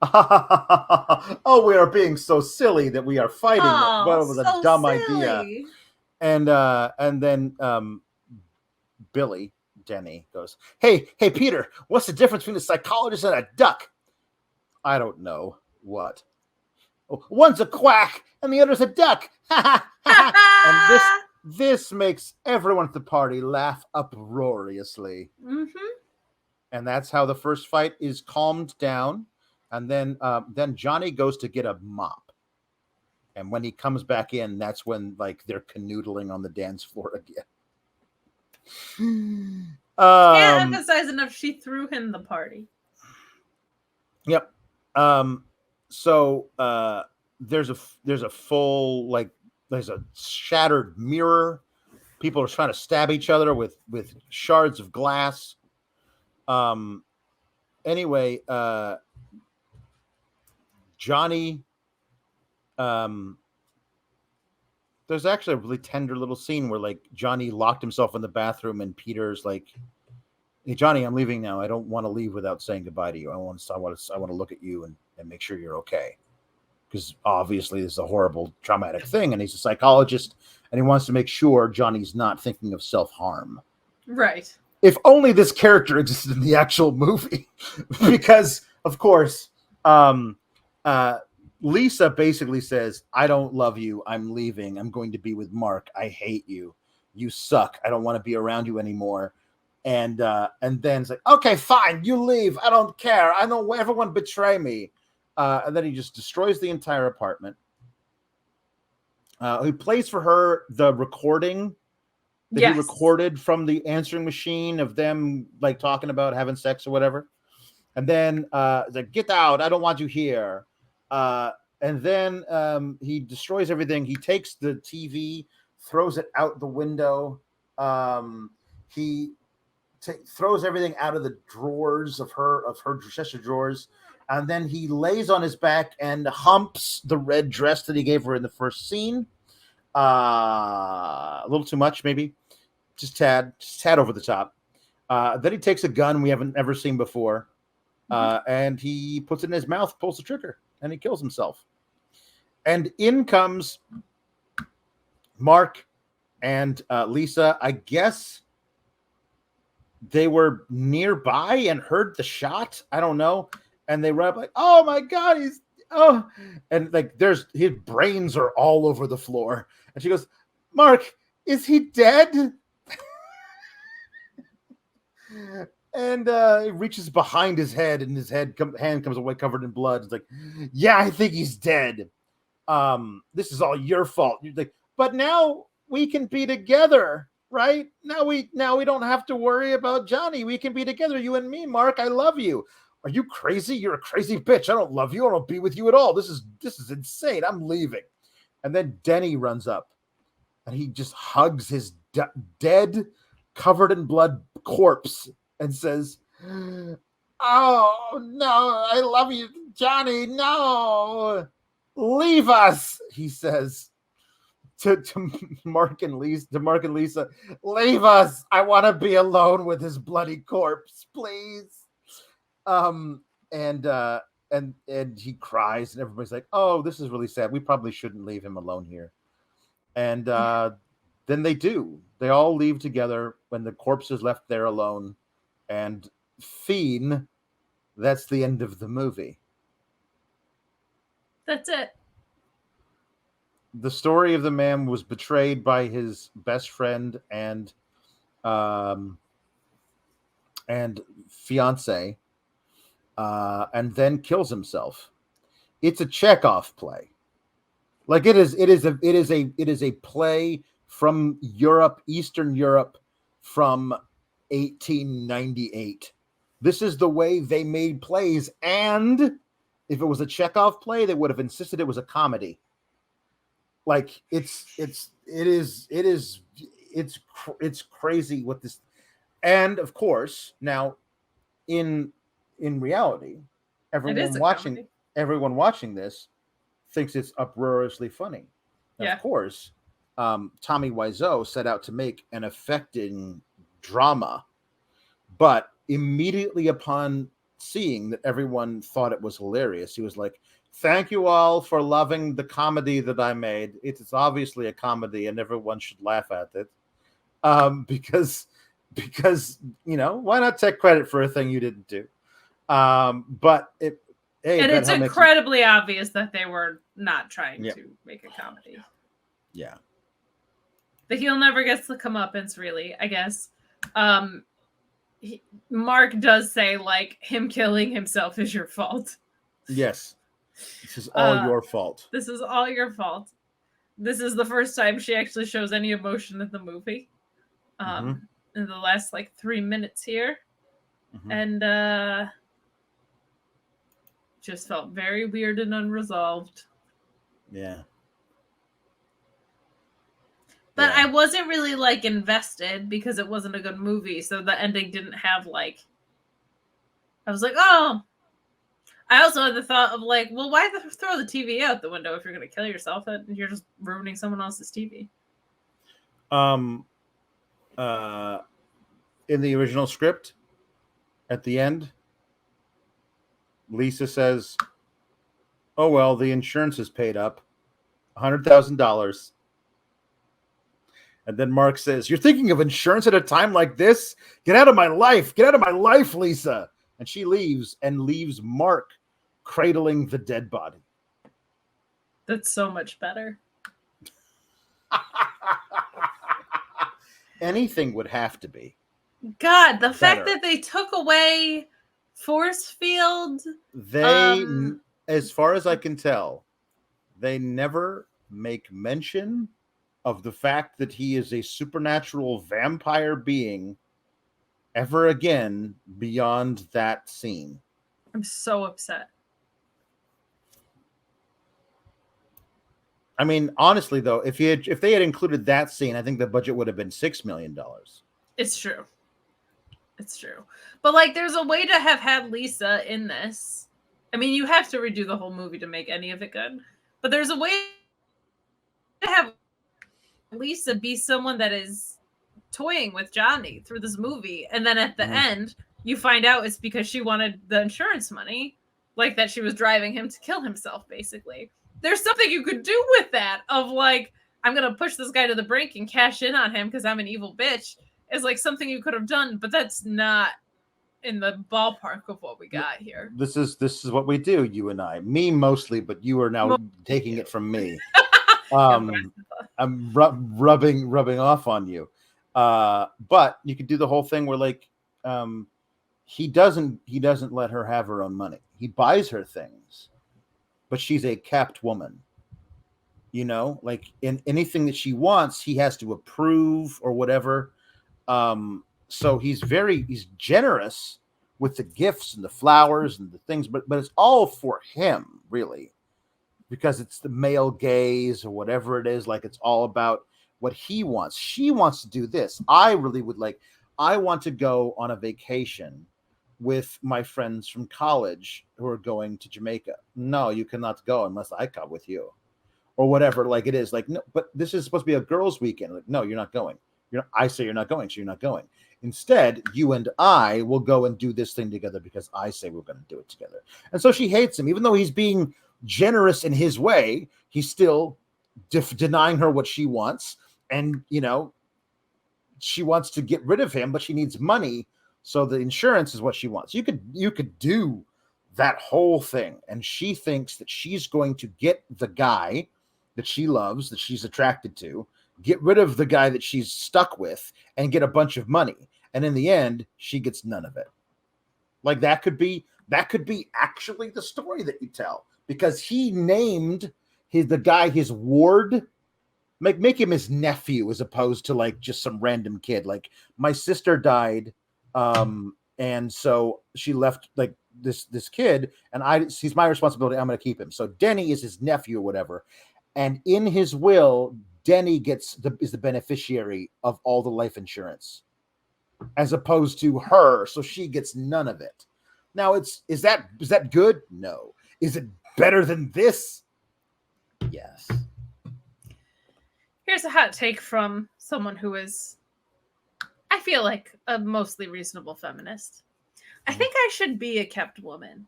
Speaker 1: Oh, we are being so silly that we are fighting. What was a dumb idea? And then Denny goes, Hey, Peter, what's the difference between a psychologist and a duck? I don't know. What? Oh, one's a quack and the other's a duck. And this makes everyone at the party laugh uproariously.
Speaker 2: Mm-hmm.
Speaker 1: And that's how the first fight is calmed down. And then Johnny goes to get a mop. And when he comes back in, that's when like they're canoodling on the dance floor again.
Speaker 2: Can't emphasize enough. She threw him the party.
Speaker 1: Yep. So there's a full, like, there's a shattered mirror. People are trying to stab each other with shards of glass. Anyway, Johnny, there's actually a really tender little scene where like Johnny locked himself in the bathroom and Peter's like, Hey Johnny, I'm leaving now. I don't want to leave without saying goodbye to you. I want to look at you and make sure you're okay. Because obviously this is a horrible traumatic thing, and he's a psychologist and he wants to make sure Johnny's not thinking of self-harm.
Speaker 2: Right.
Speaker 1: If only this character existed in the actual movie. Because of course, Lisa basically says, I don't love you. I'm leaving. I'm going to be with Mark. I hate you. You suck. I don't want to be around you anymore. And then it's like, okay, fine. You leave. I don't care. I know everyone betray me. And then he just destroys the entire apartment. He plays for her the recording that he recorded from the answering machine of them like talking about having sex or whatever. And then it's like, get out. I don't want you here. And then he destroys everything. He takes the TV, throws it out the window. He throws everything out of the drawers of her dresser drawers. And then he lays on his back and humps the red dress that he gave her in the first scene. A little too much, maybe. Just tad over the top. Then he takes a gun we haven't ever seen before. And he puts it in his mouth, pulls the trigger, and he kills himself. And in comes Mark and Lisa. I guess they were nearby and heard the shot. I don't know. And they run up like, oh my God, and like his brains are all over the floor. And she goes, Mark, is he dead? And he reaches behind his head, and his hand comes away covered in blood. It's like, yeah, I think he's dead. This is all your fault. You're like, but now we can be together, right? Now we don't have to worry about Johnny. We can be together, you and me, Mark. I love you. Are you crazy? You're a crazy bitch. I don't love you. I don't be with you at all. This is insane. I'm leaving. And then Denny runs up, and he just hugs his dead, covered in blood corpse and says, oh, no, I love you, Johnny. No, leave us, he says. to Mark and Lisa, leave us. I want to be alone with his bloody corpse, please. And he cries, and everybody's like, "Oh, this is really sad. We probably shouldn't leave him alone here." And then they do. They all leave together when the corpse is left there alone. And Fiend, that's the end of the movie.
Speaker 2: That's it.
Speaker 1: The story of the man was betrayed by his best friend and fiance, and then kills himself. It's a Chekhov play. Like it is a play from Europe, Eastern Europe, from 1898. This is the way they made plays, and if it was a Chekhov play, they would have insisted it was a comedy. Like it's crazy what this, and of course now in reality, everyone watching this thinks it's uproariously funny. Yeah. Of course, Tommy Wiseau set out to make an affecting drama, but immediately upon seeing that everyone thought it was hilarious, he was like, "Thank you all for loving the comedy that I made. It's obviously a comedy, and everyone should laugh at it, because why not take credit for a thing you didn't do?" But
Speaker 2: it's incredibly obvious that they were not trying to make a comedy.
Speaker 1: Yeah.
Speaker 2: The heel never gets the comeuppance, really, I guess. Mark does say, like, him killing himself is your fault.
Speaker 1: Yes. This is all your fault.
Speaker 2: This is all your fault. This is the first time she actually shows any emotion in the movie. In the last, 3 minutes here. And just felt very weird and unresolved.
Speaker 1: Yeah.
Speaker 2: But I wasn't really, invested because it wasn't a good movie. So the ending didn't have, I was like, oh. I also had the thought of, well, why throw the TV out the window if you're going to kill yourself? And you're just ruining someone else's TV.
Speaker 1: In the original script, at the end, Lisa says, "Oh, well, the insurance is paid up. $100,000. And then Mark says, "You're thinking of insurance at a time like this? Get out of my life. Get out of my life, Lisa." And she leaves Mark cradling the dead body.
Speaker 2: That's so much better.
Speaker 1: Anything would have to be.
Speaker 2: God, the fact that they took away force field.
Speaker 1: As far as I can tell, they never make mention of the fact that he is a supernatural vampire being ever again beyond that scene.
Speaker 2: I'm so upset.
Speaker 1: I mean, honestly, though, if they had included that scene, I think the budget would have been $6 million.
Speaker 2: It's true. It's true. But, there's a way to have had Lisa in this. I mean, you have to redo the whole movie to make any of it good. But there's a way to have Lisa be someone that is toying with Johnny through this movie. And then at the end, you find out it's because she wanted the insurance money. That she was driving him to kill himself, basically. There's something you could do with that of I'm going to push this guy to the brink and cash in on him because I'm an evil bitch is something you could have done, but that's not in the ballpark of what we got here.
Speaker 1: This is what we do, you and I. Me mostly, but you are now taking it from me. I'm rubbing off on you. But you could do the whole thing where he doesn't let her have her own money. He buys her things. But she's a kept woman, in anything that she wants, he has to approve or whatever. So he's generous with the gifts and the flowers and the things, but it's all for him, really, because it's the male gaze or whatever it is. It's all about what he wants. She wants to do this. I really would I want to go on a vacation with my friends from college who are going to Jamaica. No, you cannot go unless I come with you. or whatever. Like it is like, no, but this is supposed to be a girls' weekend. Like, no, you're not going. I say you're not going, so you're not going. Instead, you and I will go and do this thing together because I say we're going to do it together. And so she hates him, even though he's being generous in his way. He's still denying her what she wants, and she wants to get rid of him, but she needs money, so the insurance is what she wants. You could do that whole thing, and she thinks that she's going to get the guy that she loves, that she's attracted to, get rid of the guy that she's stuck with, and get a bunch of money. And in the end, she gets none of it. Like that could be actually the story that you tell, because he named the guy his ward. Make him his nephew as opposed to like just some random kid. Like my sister died, and so she left like this kid, and he's my responsibility. I'm going to keep him. So Denny is his nephew or whatever, and in his will, Denny is the beneficiary of all the life insurance, as opposed to her, so she gets none of it. Now, is that good? No. Is it better than this? Yes.
Speaker 2: Here's a hot take from someone who is, I feel like, a mostly reasonable feminist. I think I should be a kept woman.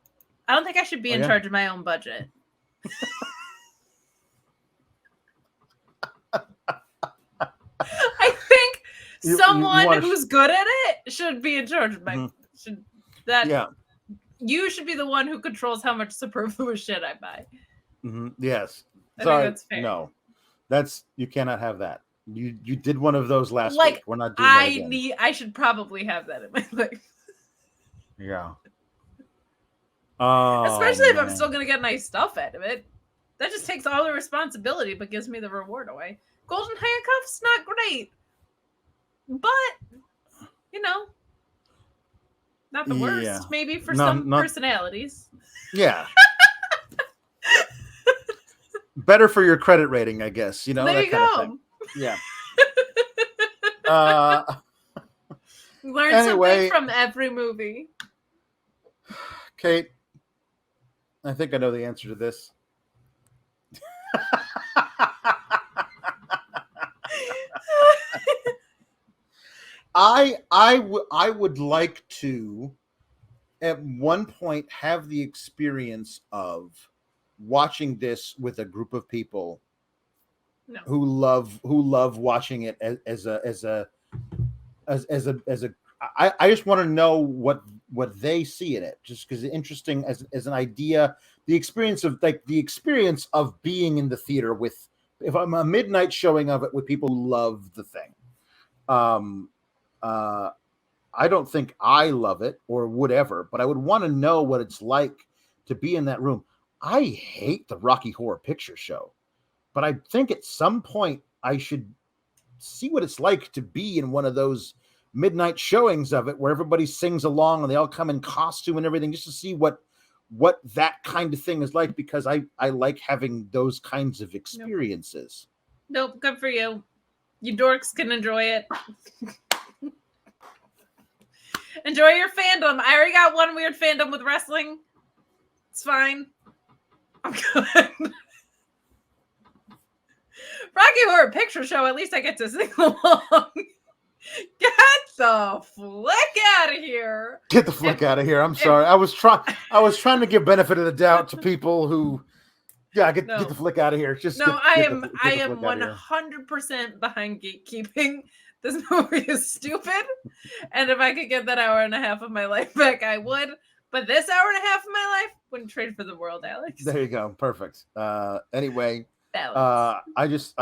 Speaker 2: I don't think I should be in charge of my own budget. I think someone who's good at it should be in charge of my you should be the one who controls how much superfluous shit I buy.
Speaker 1: Yes.
Speaker 2: I think that's fair.
Speaker 1: No. You cannot have that. You did one of those last week. We're not doing that again.
Speaker 2: I should probably have that in my life.
Speaker 1: Yeah.
Speaker 2: Especially if I'm still gonna get nice stuff out of it. That just takes all the responsibility but gives me the reward away. Golden handcuffs, not great. But not the worst. Maybe for some personalities.
Speaker 1: Yeah. Better for your credit rating, I guess.
Speaker 2: There you go.
Speaker 1: Yeah.
Speaker 2: Learn something from every movie.
Speaker 1: Kate, I think I know the answer to this. I would like to, at one point, have the experience of watching this with a group of people who love watching it as a I just want to know what they see in it, just because it's interesting as an idea, the experience of being in the theater with, if I'm a midnight showing of it with people who love the thing. I don't think I love it or would ever, but I would want to know what it's like to be in that room. I hate the Rocky Horror Picture Show, but I think at some point I should see what it's like to be in one of those midnight showings of it where everybody sings along and they all come in costume and everything, just to see what that kind of thing is like, because I like having those kinds of experiences.
Speaker 2: Nope, good for you. You dorks can enjoy it. Enjoy your fandom. I already got one weird fandom with wrestling. It's fine. I'm good. Rocky Horror Picture Show, at least I get to sing along. Get the flick out of here.
Speaker 1: Get the flick out of here. I'm sorry. I was trying to give benefit of the doubt to people who get the flick out of here.
Speaker 2: I am 100% behind gatekeeping. This movie is stupid. And if I could get that hour and a half of my life back, I would. But this hour and a half of my life wouldn't trade for the world, Alex.
Speaker 1: There you go. Perfect. Anyway,
Speaker 2: balance.
Speaker 1: I just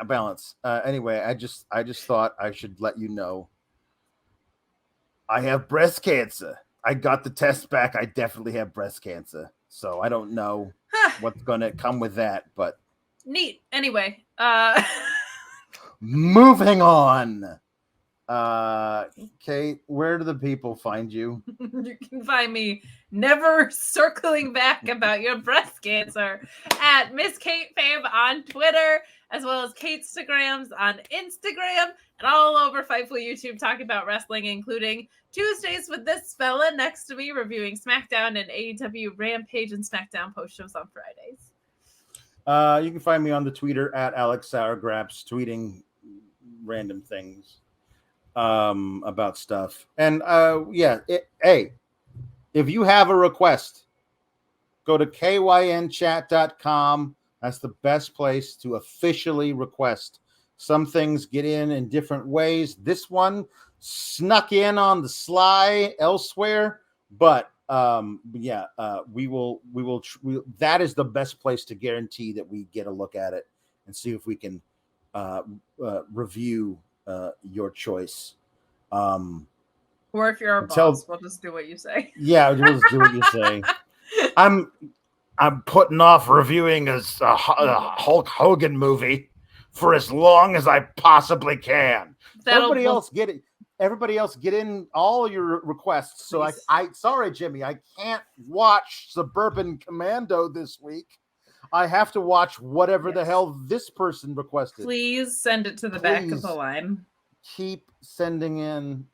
Speaker 1: balance. Anyway, I just thought I should let you know I have breast cancer. I got the test back. I definitely have breast cancer. So I don't know what's going to come with that, but
Speaker 2: neat. Anyway,
Speaker 1: moving on. Kate, where do the people find you?
Speaker 2: You can find me never circling back about your breast cancer at Miss Kate Fave on Twitter, as well as Katestagrams on Instagram, and all over Fightful YouTube talking about wrestling, including Tuesdays with this fella next to me reviewing SmackDown and AEW Rampage and SmackDown post shows on Fridays.
Speaker 1: You can find me on the Twitter at Alex Sourgraps, tweeting random things about stuff. And hey, if you have a request, go to kynchat.com. That's the best place to officially request. Some things get in different ways. This one snuck in on the sly elsewhere, but we will. That is the best place to guarantee that we get a look at it and see if we can review your choice.
Speaker 2: Or if you're our boss, we'll just do what you say.
Speaker 1: Yeah, we'll just do what you say. I'm putting off reviewing a Hulk Hogan movie for as long as I possibly can. Everybody else get in all your requests. So I sorry, Jimmy, I can't watch Suburban Commando this week. I have to watch whatever the hell this person requested.
Speaker 2: Please send it to the back of the line.
Speaker 1: Keep sending in.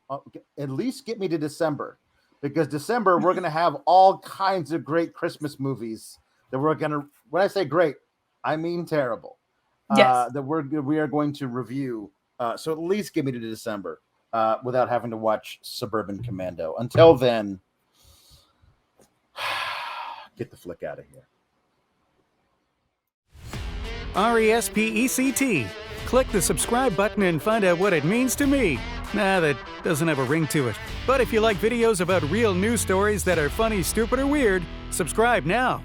Speaker 1: At least get me to December, because December we're gonna have all kinds of great Christmas movies that we're gonna. When I say great, I mean terrible.
Speaker 2: Yes.
Speaker 1: That we are going to review. So at least give me to December without having to watch Suburban Commando. Until then, get the flick out of here.
Speaker 3: RESPECT. Click the subscribe button and find out what it means to me. Nah, that doesn't have a ring to it. But if you like videos about real news stories that are funny, stupid, or weird, subscribe now.